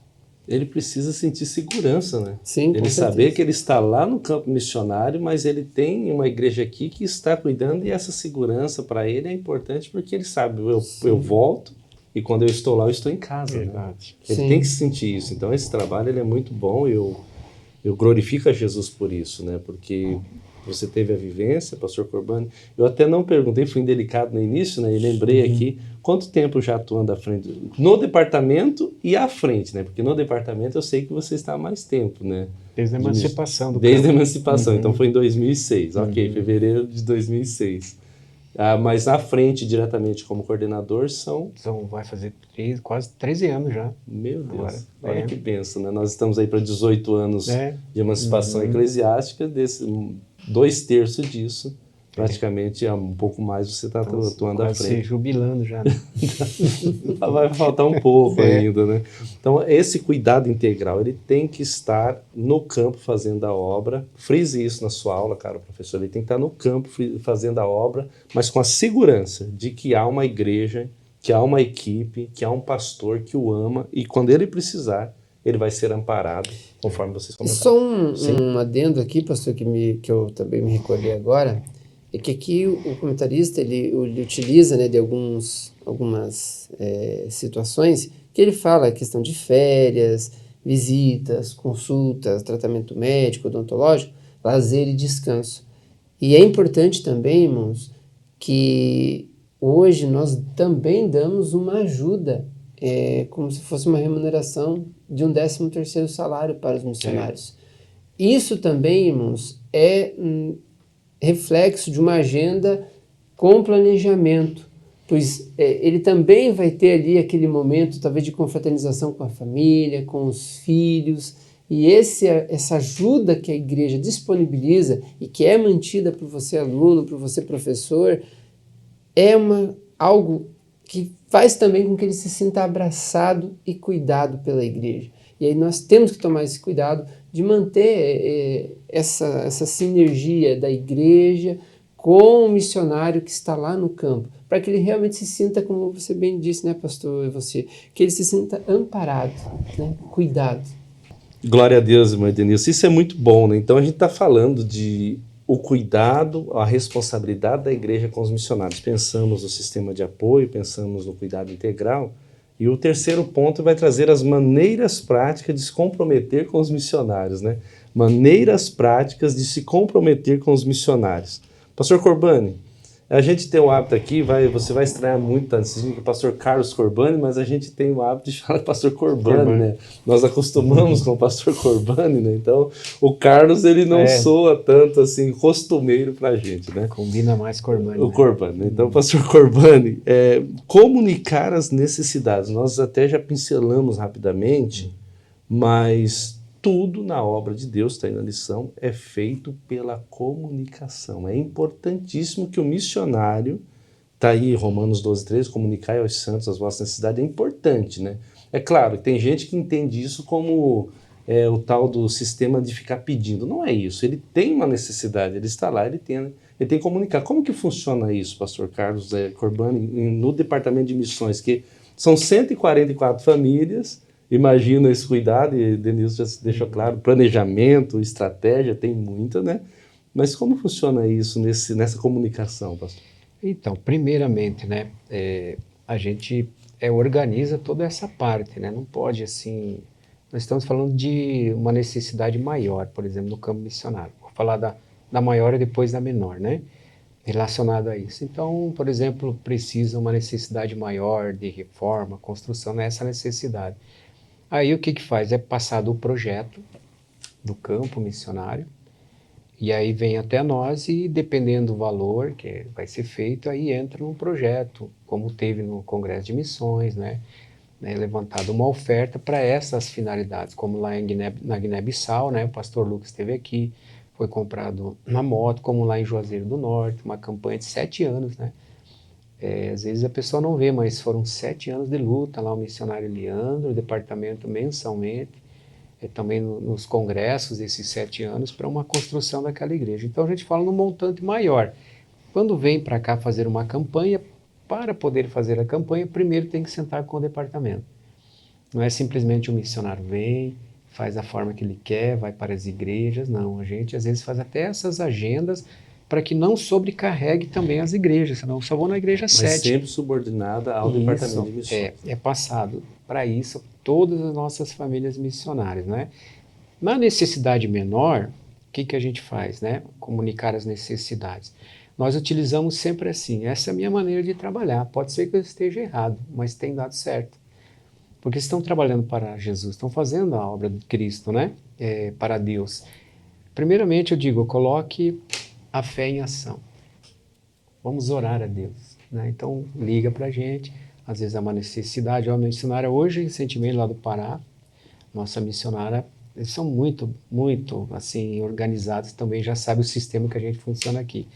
Ele precisa sentir segurança, né? Sim, ele saber que ele está lá no campo missionário, mas ele tem uma igreja aqui que está cuidando, e essa segurança para ele é importante porque ele sabe, eu volto e quando eu estou lá eu estou em casa. Verdade. Né? Ele tem que sentir isso. Então esse trabalho ele é muito bom, e eu glorifico a Jesus por isso, né? Porque você teve a vivência, pastor Corbani. Eu até não perguntei, fui indelicado no início, né? E lembrei aqui, quanto tempo já atuando à frente? No departamento e à frente, né? Porque no departamento eu sei que você está há mais tempo, né? Desde a emancipação do Desde a campo. emancipação, então foi em 2006. Ok, fevereiro de 2006. Mas à frente, diretamente como coordenador, Vai fazer quase 13 anos já. Meu Deus, Agora, olha que benção, né? Nós estamos aí para 18 anos de emancipação eclesiástica, 2/3 disso, praticamente um pouco mais você está atuando à frente. Se jubilando já. Né? Vai faltar um pouco ainda, né? Então, esse cuidado integral, ele tem que estar no campo fazendo a obra. Frise isso na sua aula, cara, professor. Ele tem que estar no campo fazendo a obra, mas com a segurança de que há uma igreja, que há uma equipe, que há um pastor que o ama, e quando ele precisar, ele vai ser amparado, conforme vocês comentaram. Só um adendo aqui, pastor, que eu também me recordei agora, é que aqui o comentarista ele utiliza de algumas situações que ele fala a questão de férias, visitas, consultas, tratamento médico, odontológico, lazer e descanso. E é importante também, irmãos, que hoje nós também damos uma ajuda, como se fosse uma remuneração de um 13º salário para os missionários. Isso também, irmãos, é reflexo de uma agenda com planejamento, pois ele também vai ter ali aquele momento, talvez, de confraternização com a família, com os filhos, e essa ajuda que a igreja disponibiliza e que é mantida por você aluno, por você professor, é algo que faz também com que ele se sinta abraçado e cuidado pela igreja. E aí nós temos que tomar esse cuidado de manter essa sinergia da igreja com o missionário que está lá no campo, para que ele realmente se sinta, como você bem disse, né, pastor, que ele se sinta amparado, né, cuidado. Glória a Deus, irmã Denilson. Isso é muito bom, né? Então a gente está falando de o cuidado, a responsabilidade da igreja com os missionários. Pensamos no sistema de apoio, pensamos no cuidado integral. E o terceiro ponto vai trazer as maneiras práticas de se comprometer com os missionários, né? Maneiras práticas de se comprometer com os missionários. Pastor Corbani, a gente tem o hábito aqui, você vai estranhar muito, tá? Dizendo que é pastor Carlos Corbani, mas a gente tem o hábito de falar pastor Corbani, né? Nós acostumamos com o pastor Corbani, né? Então, o Carlos, ele não soa tanto assim, costumeiro pra gente, né? Combina mais Corbani. O Corbani, né? Então, pastor Corbani, comunicar as necessidades. Nós até já pincelamos rapidamente, mas tudo na obra de Deus, está aí na lição, é feito pela comunicação. É importantíssimo que o missionário, está aí Romanos 12:13, comunicai aos santos as vossas necessidades, é importante, né? É claro, tem gente que entende isso como o tal do sistema de ficar pedindo. Não é isso, ele tem uma necessidade, ele está lá, ele tem que comunicar. Como que funciona isso, pastor Carlos Corbani, no departamento de missões, que são 144 famílias. Imagina esse cuidado, e Denilson já deixou claro, planejamento, estratégia, tem muita, né? Mas como funciona isso nessa comunicação, pastor? Então, primeiramente, né, a gente organiza toda essa parte, né? Não pode, assim... Nós estamos falando de uma necessidade maior, por exemplo, no campo missionário. Vou falar da maior e depois da menor, né? Relacionado a isso. Então, por exemplo, precisa uma necessidade maior de reforma, construção, nessa necessidade. Aí o que faz? É passado o projeto do campo missionário, e aí vem até nós e, dependendo do valor que vai ser feito, aí entra num projeto, como teve no Congresso de Missões, né? Levantado uma oferta para essas finalidades, como lá na Guiné-Bissau, né? O pastor Lucas esteve aqui, foi comprado uma moto, como lá em Juazeiro do Norte, uma campanha de 7 anos, né? Às vezes a pessoa não vê, mas foram 7 anos de luta, lá o missionário Leandro, o departamento mensalmente, também nos congressos, esses 7 anos, para uma construção daquela igreja. Então a gente fala num montante maior. Quando vem para cá fazer uma campanha, para poder fazer a campanha, primeiro tem que sentar com o departamento. Não é simplesmente o missionário vem, faz da forma que ele quer, vai para as igrejas, não. A gente às vezes faz até essas agendas para que não sobrecarregue também as igrejas, senão só vou na igreja 7. Mas sempre subordinada ao departamento de missões. É passado para isso todas as nossas famílias missionárias, né? Na necessidade menor, o que a gente faz, né? Comunicar as necessidades. Nós utilizamos sempre assim, essa é a minha maneira de trabalhar. Pode ser que eu esteja errado, mas tem dado certo. Porque estão trabalhando para Jesus, estão fazendo a obra de Cristo, né? Para Deus. Primeiramente eu digo, coloque a fé em ação. Vamos orar a Deus, né? Então liga para a gente, às vezes é uma necessidade. Uma missionária hoje, recentemente lá do Pará, nossa missionária, eles são muito, muito assim, organizados também, já sabe o sistema que a gente funciona aqui.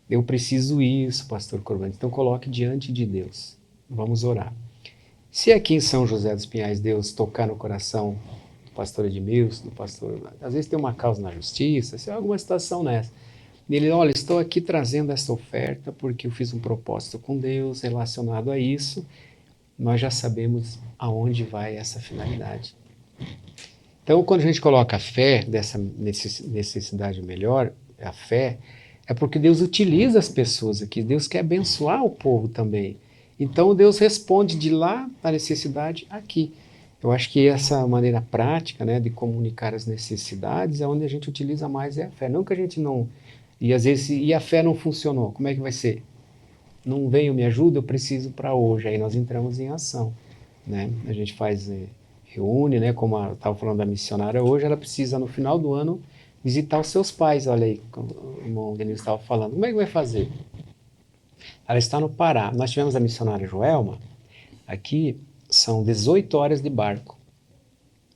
Eu preciso isso, pastor Corbani. Então coloque diante de Deus. Vamos orar. Se aqui em São José dos Pinhais Deus tocar no coração do pastor Edmilson, do pastor... Às vezes tem uma causa na justiça, se há alguma situação nessa. Ele, olha, estou aqui trazendo essa oferta porque eu fiz um propósito com Deus relacionado a isso. Nós já sabemos aonde vai essa finalidade. Então, quando a gente coloca a fé dessa necessidade melhor, a fé, é porque Deus utiliza as pessoas aqui. Deus quer abençoar o povo também. Então, Deus responde de lá a necessidade aqui. Eu acho que essa maneira prática, né, de comunicar as necessidades é onde a gente utiliza mais a fé. Não que a gente não... E às vezes, a fé não funcionou, como é que vai ser? Não veio, me ajuda, eu preciso para hoje. Aí nós entramos em ação, né? A gente faz, reúne, né? Como eu estava falando da missionária hoje, ela precisa no final do ano visitar os seus pais. Olha aí, como o irmão Denilson estava falando. Como é que vai fazer? Ela está no Pará. Nós tivemos a missionária Joelma, aqui são 18 horas de barco.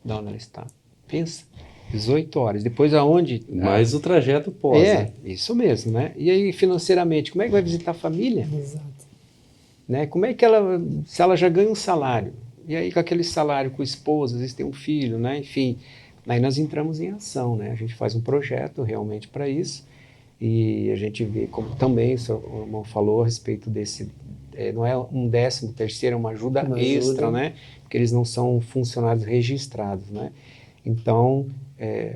De onde ela está? Pensa. 18 horas. Depois aonde? Mais o trajeto pós. Isso mesmo, né? E aí, financeiramente, como é que vai visitar a família? Exato. Né? Como é que ela, se ela já ganha um salário, E aí com aquele salário, com o esposo, às vezes tem um filho, né? Enfim, aí nós entramos em ação, né? A gente faz um projeto realmente para isso e a gente vê como também o seu irmão falou a respeito desse, não é um 13º, é uma ajuda extra, né? Porque eles não são funcionários registrados, né? Então,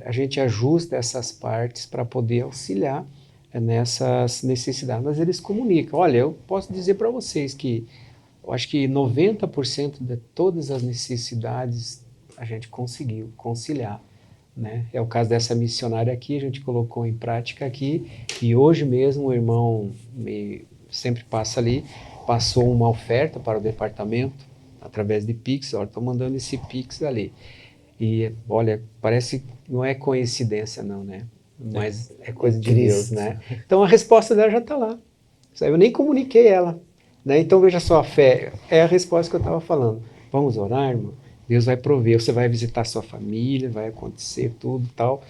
a gente ajusta essas partes para poder auxiliar nessas necessidades. Mas eles comunicam. Olha, eu posso dizer para vocês que eu acho que 90% de todas as necessidades a gente conseguiu conciliar, né? É o caso dessa missionária aqui, a gente colocou em prática aqui, e hoje mesmo o irmão sempre passa ali, passou uma oferta para o departamento, através de Pix, olha, estou mandando esse Pix ali. E, olha, parece que não é coincidência não, né? Mas é coisa de Deus, né? Então a resposta dela já está lá. Eu nem comuniquei ela, né? Então veja só, a fé é a resposta que eu estava falando. Vamos orar, irmão? Deus vai prover, você vai visitar sua família, vai acontecer tudo e tal,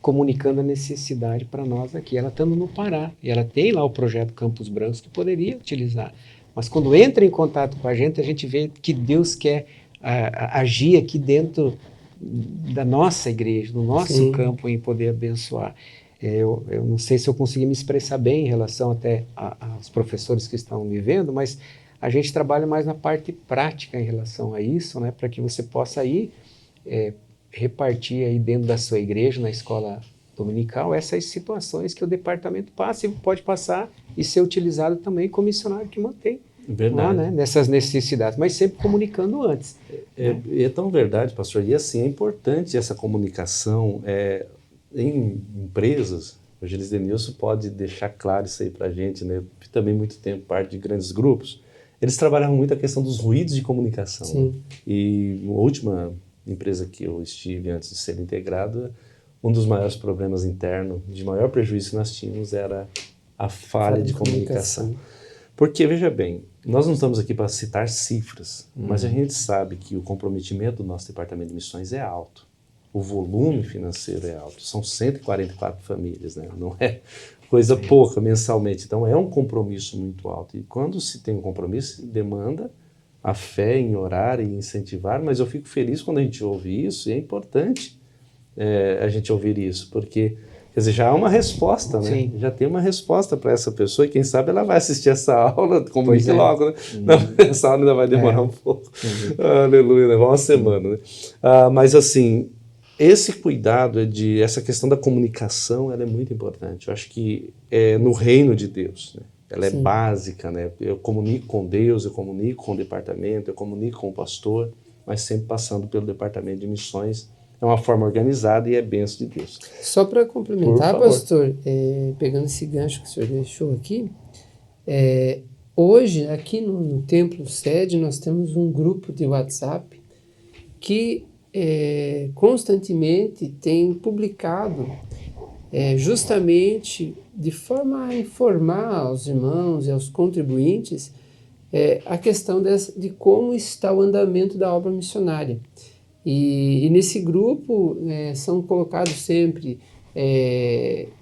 comunicando a necessidade para nós aqui. Ela estando no Pará, e ela tem lá o projeto Campos Brancos que poderia utilizar. Mas quando entra em contato com a gente vê que Deus quer agir aqui dentro da nossa igreja, do nosso campo, em poder abençoar. Eu não sei se eu consegui me expressar bem em relação até aos professores que estão me vendo, mas a gente trabalha mais na parte prática em relação a isso, né, para que você possa aí repartir aí dentro da sua igreja, na escola dominical, essas situações que o departamento passa e pode passar e ser utilizado também como missionário que mantém. Lá, né, nessas necessidades, mas sempre comunicando antes. É tão verdade, pastor, e assim, é importante essa comunicação em empresas. O Evangelista Denilson pode deixar claro isso aí para a gente, né? Também muito tempo parte de grandes grupos. Eles trabalhavam muito a questão dos ruídos de comunicação. Né? E a última empresa que eu estive antes de ser integrado, um dos maiores problemas internos, de maior prejuízo que nós tínhamos era a falha de comunicação. Porque, veja bem, nós não estamos aqui para citar cifras, mas a gente sabe que o comprometimento do nosso departamento de missões é alto. O volume financeiro é alto. São 144 famílias, né? Não é coisa pouca mensalmente. Então, é um compromisso muito alto. E quando se tem um compromisso, demanda a fé em orar e incentivar, mas eu fico feliz quando a gente ouve isso, e é importante a gente ouvir isso, porque... Quer dizer, já há uma resposta, né? Sim. Já tem uma resposta para essa pessoa e quem sabe ela vai assistir essa aula, comunique logo, né? Essa aula ainda vai demorar um pouco. Aleluia, né? Uma semana, né? Mas assim, esse cuidado essa questão da comunicação, ela é muito importante. Eu acho que no reino de Deus, né? Ela é básica, né? Eu comunico com Deus, eu comunico com o departamento, eu comunico com o pastor, mas sempre passando pelo departamento de missões. É uma forma organizada e é bênção de Deus. Só para complementar, pastor, pegando esse gancho que o senhor deixou aqui, hoje, aqui no Templo Sede, nós temos um grupo de WhatsApp que constantemente tem publicado, justamente de forma a informar aos irmãos e aos contribuintes a questão de como está o andamento da obra missionária. E nesse grupo são colocados sempre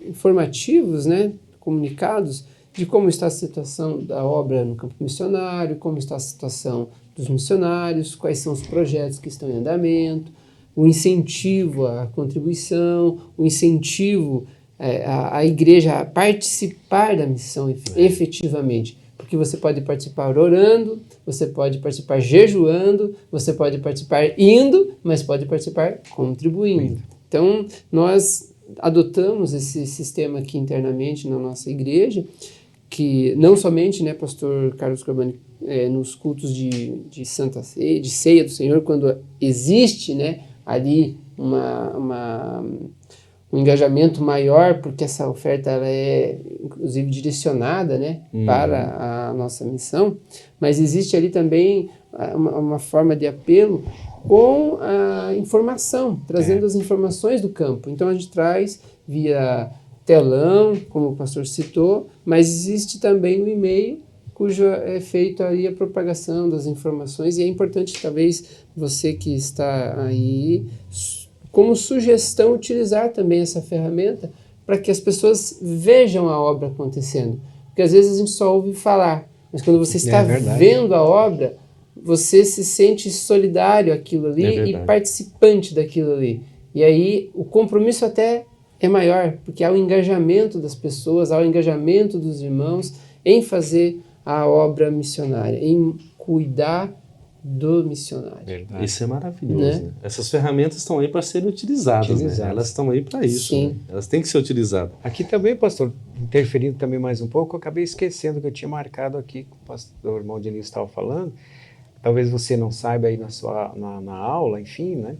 informativos, né, comunicados de como está a situação da obra no campo missionário, como está a situação dos missionários, quais são os projetos que estão em andamento, o incentivo à contribuição, o incentivo à igreja a participar da missão efetivamente. Porque você pode participar orando, você pode participar jejuando, você pode participar indo, mas pode participar contribuindo. Então, nós adotamos esse sistema aqui internamente na nossa igreja, que não somente, né, pastor Carlos Corbani, nos cultos de Santa Ceia, de Ceia do Senhor, quando existe, né, ali um engajamento maior, porque essa oferta ela é, inclusive, direcionada, né, para a nossa missão, mas existe ali também uma forma de apelo com a informação, trazendo as informações do campo. Então, a gente traz via telão, como o pastor citou, mas existe também o e-mail, cujo é feito aí a propagação das informações, e é importante, talvez, você que está aí, como sugestão, utilizar também essa ferramenta para que as pessoas vejam a obra acontecendo. Porque às vezes a gente só ouve falar, mas quando você está vendo a obra, você se sente solidário àquilo ali e participante daquilo ali. E aí o compromisso até é maior, porque há o engajamento das pessoas, há o engajamento dos irmãos em fazer a obra missionária, em cuidar do missionário. Verdade. Isso é maravilhoso. Né? Essas ferramentas estão aí para serem utilizadas. Né? Elas estão aí para isso. Né? Elas têm que ser utilizadas. Aqui também, pastor, interferindo também mais um pouco, eu acabei esquecendo que eu tinha marcado aqui, que o pastor irmão Denilson estava falando. Talvez você não saiba aí na aula, enfim, né?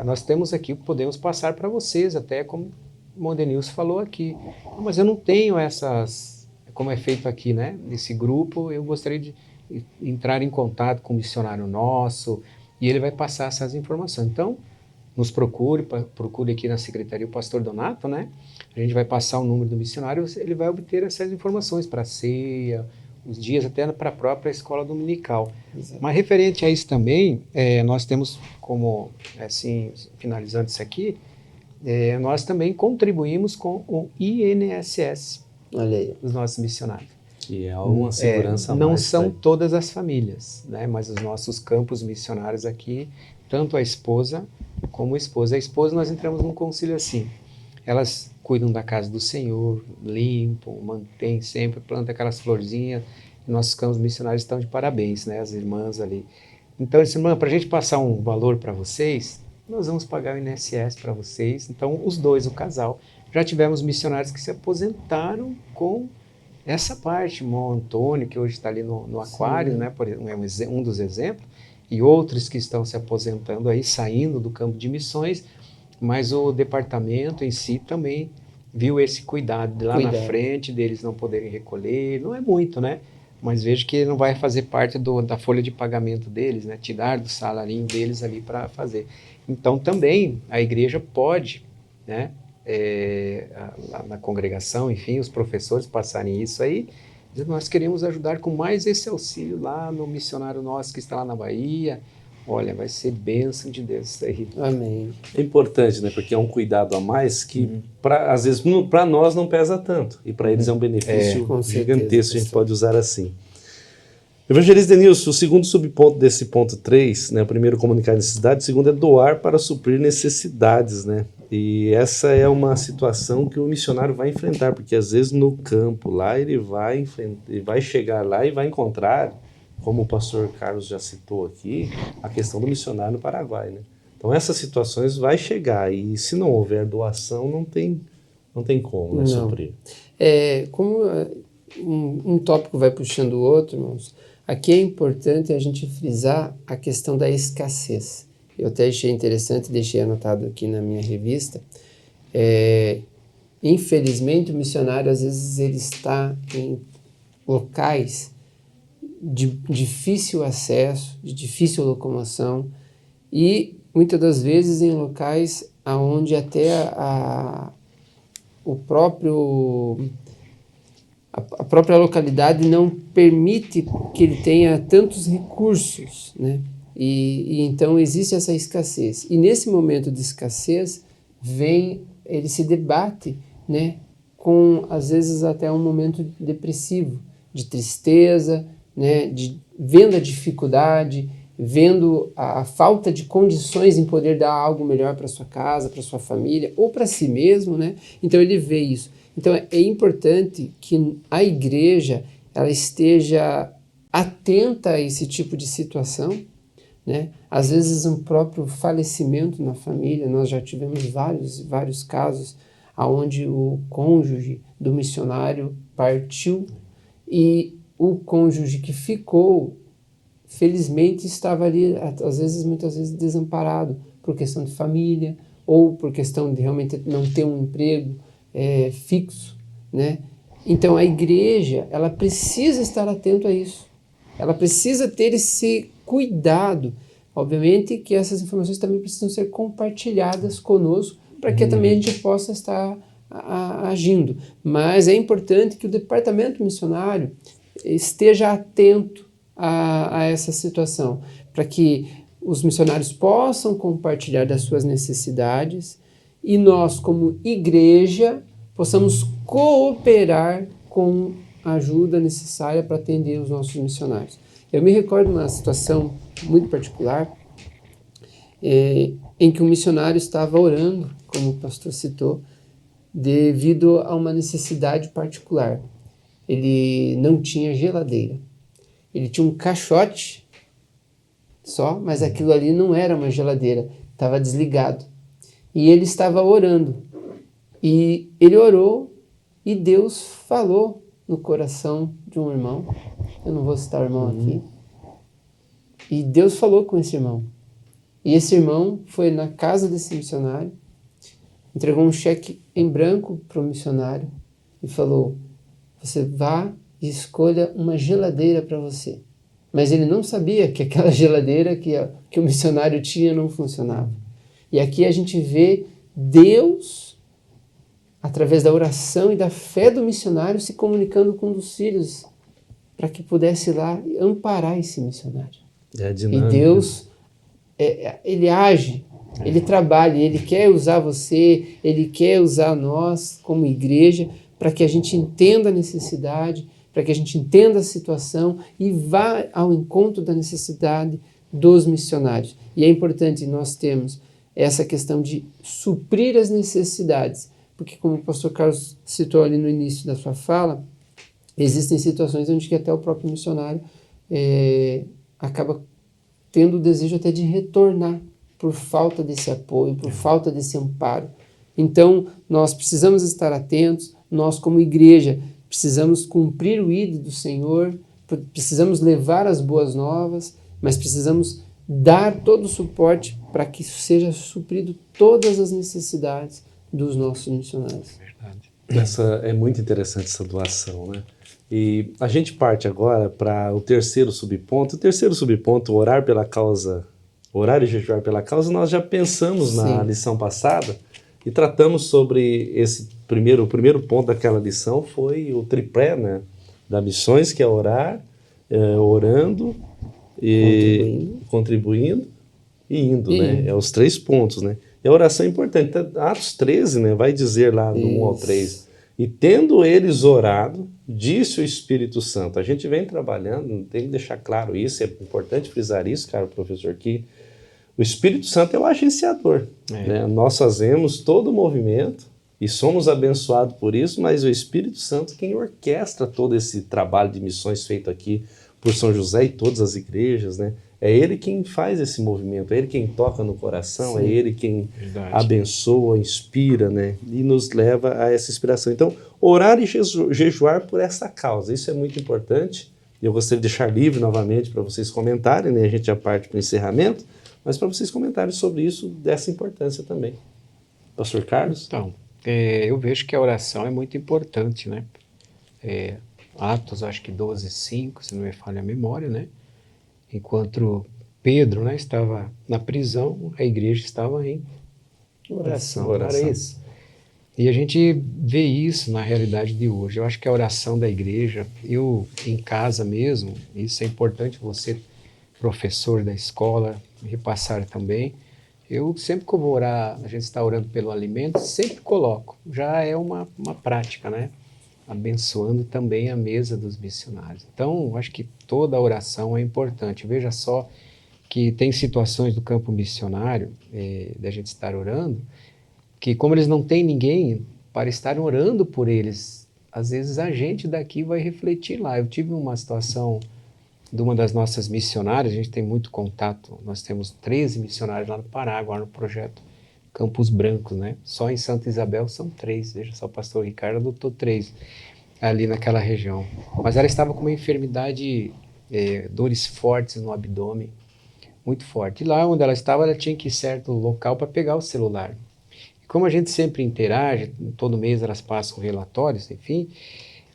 Nós temos aqui, podemos passar para vocês, até como o irmão Denilson falou aqui. Mas eu não tenho essas, como é feito aqui, né? Nesse grupo, eu gostaria de entrar em contato com um missionário nosso e ele vai passar essas informações. Então, nos procure aqui na secretaria o pastor Donato, né? A gente vai passar o número do missionário, ele vai obter essas informações para a ceia, os dias até para a própria escola dominical. Exato. Mas referente a isso também, nós temos como, assim, finalizando isso aqui, nós também contribuímos com o INSS, olha aí, os nossos missionários. Que é uma segurança não são todas as famílias, né? Mas os nossos campos missionários aqui, tanto a esposa como o esposo. A esposa, nós entramos num concílio assim, elas cuidam da casa do Senhor, limpam, mantêm sempre, plantam aquelas florzinhas, e nossos campos missionários estão de parabéns, né? As irmãs ali. Então, eu disse, irmã, para a gente passar um valor para vocês, nós vamos pagar o INSS para vocês. Então, os dois, o casal, já tivemos missionários que se aposentaram com essa parte, o irmão Antônio, que hoje está ali no aquário, né, é um dos exemplos, e outros que estão se aposentando aí, saindo do campo de missões, mas o departamento em si também viu esse cuidado de lá na frente, deles não poderem recolher, não é muito, né? Mas vejo que não vai fazer parte da folha de pagamento deles, né? Tirar do salarinho deles ali para fazer. Então também a igreja pode, né? Na congregação, enfim, os professores passarem isso aí, dizendo, nós queremos ajudar com mais esse auxílio lá no missionário nosso que está lá na Bahia. Olha, vai ser bênção de Deus isso aí. Amém. É importante, né? Porque é um cuidado a mais que, às vezes, para nós não pesa tanto. E para eles é um benefício gigantesco, a gente pode usar assim. Evangelista Denilson, o segundo subponto desse ponto 3, né? O primeiro, comunicar necessidade, o segundo é doar para suprir necessidades, né? E essa é uma situação que o missionário vai enfrentar, porque às vezes no campo lá ele vai chegar lá e vai encontrar, como o pastor Carlos já citou aqui, a questão do missionário no Paraguai, né? Então essas situações vai chegar e se não houver doação não tem como, né, suprir. Como um tópico vai puxando o outro, irmãos, aqui é importante a gente frisar a questão da escassez. Eu até achei interessante, deixei anotado aqui na minha revista. Infelizmente, o missionário, às vezes, ele está em locais de difícil acesso, de difícil locomoção e, muitas das vezes, em locais onde até a própria localidade não permite que ele tenha tantos recursos, né? E então existe essa escassez. E nesse momento de escassez, ele se debate, né, com, às vezes, até um momento depressivo, de tristeza, né, vendo a dificuldade, vendo a falta de condições em poder dar algo melhor para sua casa, para sua família, ou para si mesmo, né? Então ele vê isso. Então é importante que a igreja ela esteja atenta a esse tipo de situação, né? Às vezes um próprio falecimento na família, nós já tivemos vários casos onde o cônjuge do missionário partiu e o cônjuge que ficou, felizmente, estava ali, muitas vezes desamparado por questão de família ou por questão de realmente não ter um emprego fixo, né? Então a igreja ela precisa estar atento a isso, ela precisa ter esse cuidado. Obviamente que essas informações também precisam ser compartilhadas conosco para que também a gente possa estar agindo, mas é importante que o departamento missionário esteja atento a essa situação, para que os missionários possam compartilhar das suas necessidades e nós, como igreja, possamos cooperar com a ajuda necessária para atender os nossos missionários. Eu me recordo de uma situação muito particular, em que um missionário estava orando, como o pastor citou, devido a uma necessidade particular. Ele não tinha geladeira. Ele tinha um caixote só, mas aquilo ali não era uma geladeira, estava desligado. E ele estava orando. E ele orou e Deus falou no coração de um irmão. Eu não vou citar o irmão aqui. E Deus falou com esse irmão. E esse irmão foi na casa desse missionário, entregou um cheque em branco para o missionário e falou: você vá e escolha uma geladeira para você. Mas ele não sabia que aquela geladeira que o missionário tinha não funcionava. E aqui a gente vê Deus, através da oração e da fé do missionário, se comunicando com um dos filhos para que pudesse ir lá e amparar esse missionário. E Deus, ele age, ele trabalha, ele quer usar você, ele quer usar nós como igreja para que a gente entenda a necessidade, para que a gente entenda a situação e vá ao encontro da necessidade dos missionários. E é importante nós termos essa questão de suprir as necessidades, porque como o pastor Carlos citou ali no início da sua fala, existem situações onde que até o próprio missionário acaba tendo o desejo até de retornar por falta desse apoio, por falta desse amparo. Então, nós precisamos estar atentos, nós como igreja precisamos cumprir o ID do Senhor, precisamos levar as boas novas, mas precisamos dar todo o suporte para que seja suprido todas as necessidades dos nossos missionários. É muito interessante essa doação, né? E a gente parte agora para o terceiro subponto. O terceiro subponto, orar e jejuar pela causa, nós já pensamos na lição passada e tratamos sobre esse o primeiro ponto daquela lição foi o tripé, né, da missões, que é orar, orando, e contribuindo e indo, né? É os 3 pontos, né? E a oração é importante. Atos 13, né, vai dizer lá no 1 ao 3, e tendo eles orado, disse o Espírito Santo. A gente vem trabalhando, tem que deixar claro isso, é importante frisar isso, cara, professor, que o Espírito Santo é o agenciador. Né? Nós fazemos todo o movimento e somos abençoados por isso, mas o Espírito Santo quem orquestra todo esse trabalho de missões feito aqui por São José e todas as igrejas, né? É ele quem faz esse movimento, é ele quem toca no coração, é ele quem abençoa, inspira, né? E nos leva a essa inspiração. Então, orar e jejuar por essa causa, isso é muito importante. Eu gostaria de deixar livre novamente para vocês comentarem, né? A gente já parte para o encerramento, mas para vocês comentarem sobre isso, dessa importância também. Pastor Carlos? Então, eu vejo que a oração é muito importante, né? Atos, acho que 12:5, se não me falha a memória, né? Enquanto Pedro, né, estava na prisão, a igreja estava em oração. Era isso. E a gente vê isso na realidade de hoje. Eu acho que a oração da igreja, eu em casa mesmo, isso é importante você, professor da escola, repassar também. Eu sempre que eu vou orar, a gente está orando pelo alimento, sempre coloco. Já é uma prática, né? Abençoando também a mesa dos missionários. Então, acho que toda a oração é importante. Veja só que tem situações do campo missionário, da gente estar orando, que como eles não têm ninguém para estar orando por eles, às vezes a gente daqui vai refletir lá. Eu tive uma situação de uma das nossas missionárias, a gente tem muito contato, nós temos 13 missionários lá no Pará, agora no projeto Campos Brancos, né? Só em Santa Isabel são 3, veja só, o pastor Ricardo adotou 3 ali naquela região. Mas ela estava com uma enfermidade, dores fortes no abdômen, muito forte. E lá onde ela estava, ela tinha que ir certo local para pegar o celular. E como a gente sempre interage, todo mês elas passam relatórios, enfim,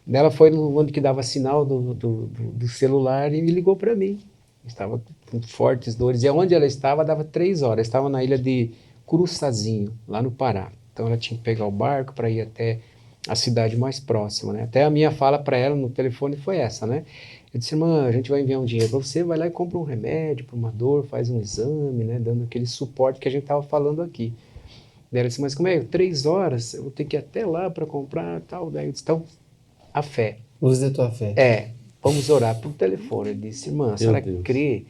ela foi onde que dava sinal do celular e me ligou para mim. Estava com fortes dores. E onde ela estava, dava 3 horas. Estava na ilha de Curuçazinho, lá no Pará. Então ela tinha que pegar o barco para ir até a cidade mais próxima, né? Até a minha fala para ela no telefone foi essa, né? Eu disse, irmã, a gente vai enviar um dinheiro para você, vai lá e compra um remédio para uma dor, faz um exame, né? Dando aquele suporte que a gente estava falando aqui. Daí ela disse, mas como é? 3 horas, eu vou ter que ir até lá para comprar tal. Daí eu disse, então, a fé. Use a tua fé. vamos orar por telefone. Ele disse, irmã, a senhora crê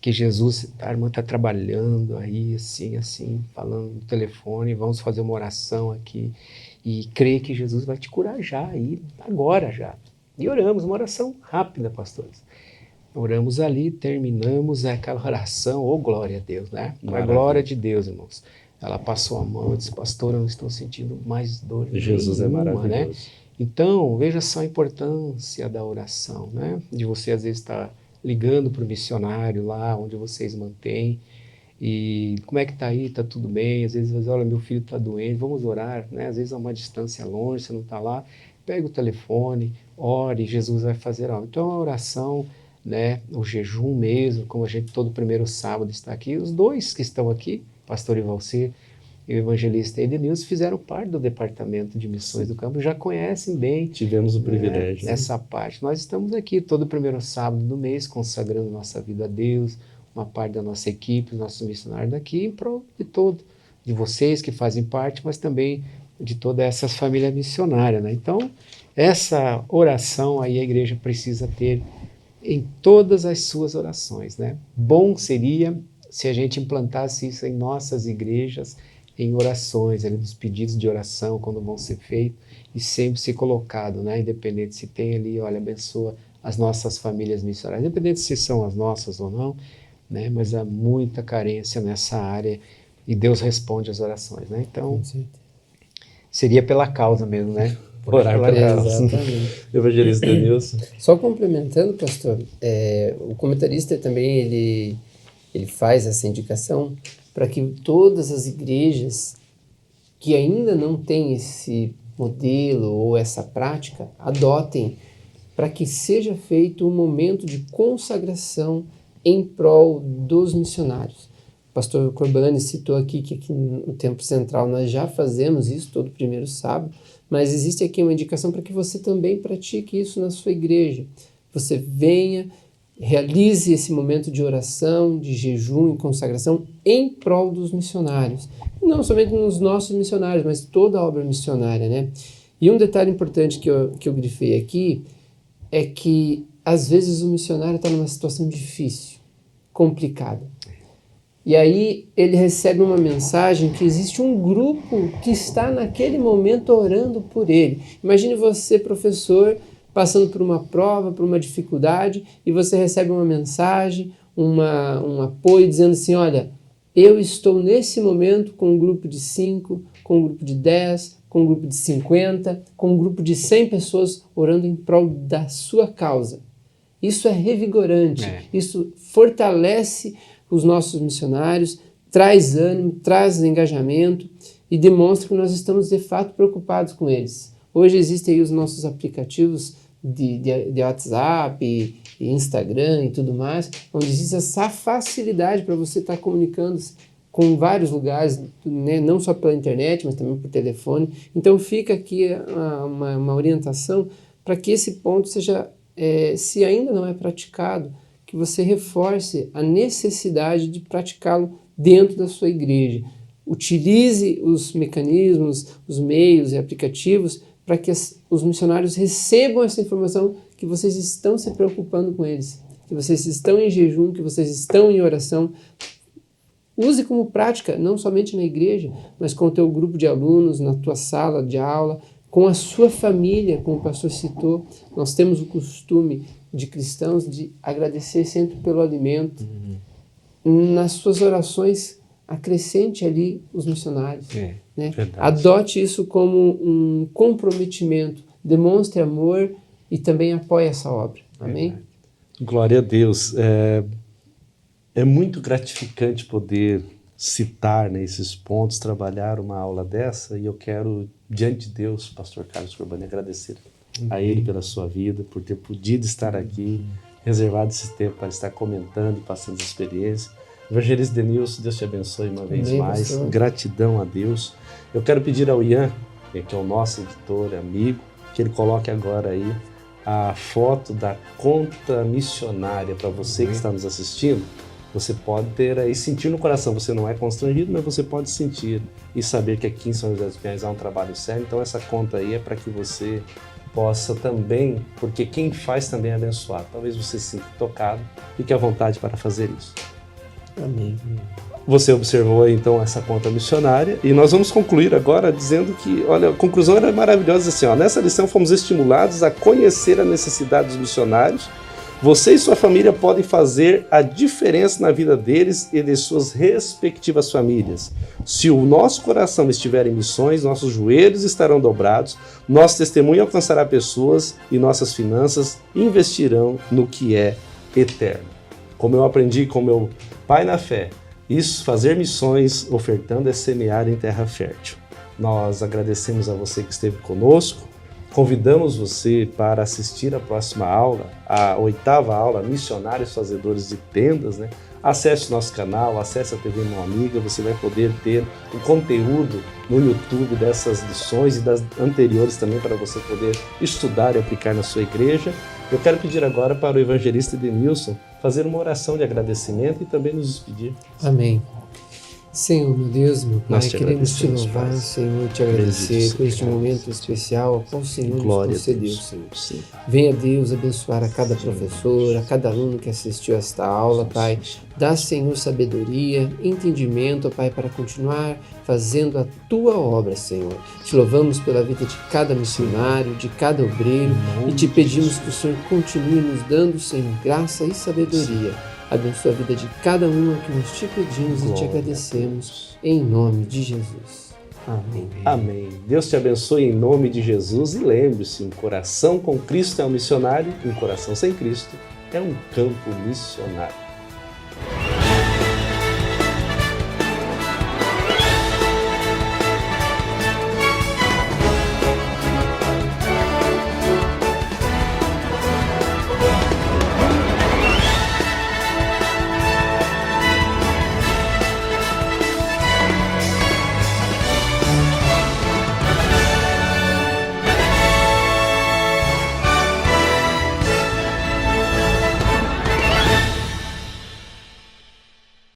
que Jesus, a irmã está trabalhando aí, assim, falando no telefone, vamos fazer uma oração aqui, e crê que Jesus vai te curar já, aí, agora já. E oramos, uma oração rápida, pastores. Oramos ali, terminamos aquela oração, oh glória a Deus, né? A glória de Deus, irmãos. Ela passou a mão e disse, pastor, eu não estou sentindo mais dor Jesus nenhuma, é maravilhoso. né? Então, veja só a importância da oração, né? De você, às vezes, estar ligando para o missionário lá, onde vocês mantêm, e como é que está aí, está tudo bem? Às vezes, olha, meu filho está doente, vamos orar, né? Às vezes é uma distância longe, você não está lá, pega o telefone, ore, Jesus vai fazer algo. Então, a oração, né? O jejum mesmo, como a gente todo primeiro sábado está aqui, os dois que estão aqui, pastor Ivalcir e o evangelista Edenilson, fizeram parte do departamento de missões do campo, já conhecem bem. Tivemos o privilégio. Essa parte. Nós estamos aqui todo primeiro sábado do mês, consagrando nossa vida a Deus, uma parte da nossa equipe, nossos missionários daqui, em prol de vocês que fazem parte, mas também de toda essa família missionária, né? Então, essa oração aí a igreja precisa ter em todas as suas orações, né? Bom seria se a gente implantasse isso em nossas igrejas, em orações, ali nos pedidos de oração, quando vão ser feitos, e sempre ser colocado, né? Independente se tem ali, olha, abençoa as nossas famílias missionárias, independente se são as nossas ou não, né? Mas há muita carência nessa área e Deus responde às orações, né? Então, seria pela causa mesmo, né? Orar pela causa. Exatamente. Evangelista Denilson. Só complementando, pastor, o comentarista também ele faz essa indicação para que todas as igrejas que ainda não têm esse modelo ou essa prática adotem, para que seja feito um momento de consagração em prol dos missionários. O pastor Corbani citou aqui que aqui no Tempo Central nós já fazemos isso todo primeiro sábado, mas existe aqui uma indicação para que você também pratique isso na sua igreja. Você venha, realize esse momento de oração, de jejum e consagração em prol dos missionários. Não somente nos nossos missionários, mas toda a obra missionária, né? E um detalhe importante que eu grifei aqui é que, às vezes, o missionário está numa situação difícil, complicada. E aí ele recebe uma mensagem que existe um grupo que está naquele momento orando por ele. Imagine você, professor, passando por uma prova, por uma dificuldade, e você recebe uma mensagem, um apoio, dizendo assim, olha, eu estou nesse momento com um grupo de 5, com um grupo de 10, com um grupo de 50, com um grupo de 100 pessoas orando em prol da sua causa. Isso é revigorante, isso fortalece os nossos missionários, traz ânimo, traz engajamento e demonstra que nós estamos de fato preocupados com eles. Hoje existem aí os nossos aplicativos de WhatsApp e Instagram e tudo mais, onde existe essa facilidade para você estar comunicando com vários lugares, né? Não só pela internet, mas também por telefone. Então fica aqui uma orientação para que esse ponto seja, se ainda não é praticado, que você reforce a necessidade de praticá-lo dentro da sua igreja. Utilize os mecanismos, os meios e aplicativos para que os missionários recebam essa informação que vocês estão se preocupando com eles, que vocês estão em jejum, que vocês estão em oração. Use como prática, não somente na igreja, mas com o teu grupo de alunos, na tua sala de aula, com a sua família, como o pastor citou. Nós temos o costume de cristãos de agradecer sempre pelo alimento. Nas suas orações, acrescente ali os missionários. Né? Adote isso como um comprometimento, demonstre amor e também apoie essa obra. Amém? Glória a Deus. É muito gratificante poder citar, né, esses pontos, trabalhar uma aula dessa, e eu quero, diante de Deus, pastor Carlos Corbani, agradecer a ele pela sua vida, por ter podido estar aqui, reservado esse tempo para estar comentando e passando essa experiência. Evangelista Denilson, Deus te abençoe uma vez mais. Pastor. Gratidão a Deus. Eu quero pedir ao Ian, que é o nosso editor, amigo, que ele coloque agora aí a foto da conta missionária para você que está nos assistindo. Você pode ter aí, sentir no coração, você não é constrangido, mas você pode sentir e saber que aqui em São José dos Pinhais há um trabalho sério. Então essa conta aí é para que você possa também, porque quem faz também é abençoado. Talvez você se sinta tocado, fique à vontade para fazer isso. Amém. Você observou aí, então, essa conta missionária, e nós vamos concluir agora dizendo que, olha, a conclusão era maravilhosa assim, ó, nessa lição fomos estimulados a conhecer a necessidade dos missionários. Você e sua família podem fazer a diferença na vida deles e de suas respectivas famílias. Se o nosso coração estiver em missões, nossos joelhos estarão dobrados, nosso testemunho alcançará pessoas e nossas finanças investirão no que é eterno. Como eu aprendi com meu pai na fé, isso, fazer missões ofertando é semear em terra fértil. Nós agradecemos a você que esteve conosco, convidamos você para assistir a próxima aula, a 8ª aula, Missionários Fazedores de Tendas, né? Acesse o nosso canal, acesse a TV Mão Amiga, você vai poder ter o conteúdo no YouTube dessas lições e das anteriores também para você poder estudar e aplicar na sua igreja. Eu quero pedir agora para o evangelista Edenilson fazer uma oração de agradecimento e também nos despedir. Amém. Senhor, meu Deus, meu Pai, Nós te queremos te agradecemos, louvar, Pai. Senhor, te agradecer Bendito por este seja momento Deus. especial ao qual o Senhor Glória nos a concedeu, Deus. Senhor. Sim. Venha, Deus, abençoar a cada professor, a cada aluno que assistiu a esta aula, Pai. Dá, Senhor, sabedoria, entendimento, Pai, para continuar fazendo a Tua obra, Senhor. Te louvamos pela vida de cada missionário, de cada obreiro, e te pedimos que o Senhor continue nos dando, Senhor, graça e sabedoria. Abençoa a vida de cada um a que nós te pedimos e te agradecemos, em nome de Jesus. Amém. Amém. Deus te abençoe em nome de Jesus e lembre-se, um coração com Cristo é um missionário, um coração sem Cristo é um campo missionário.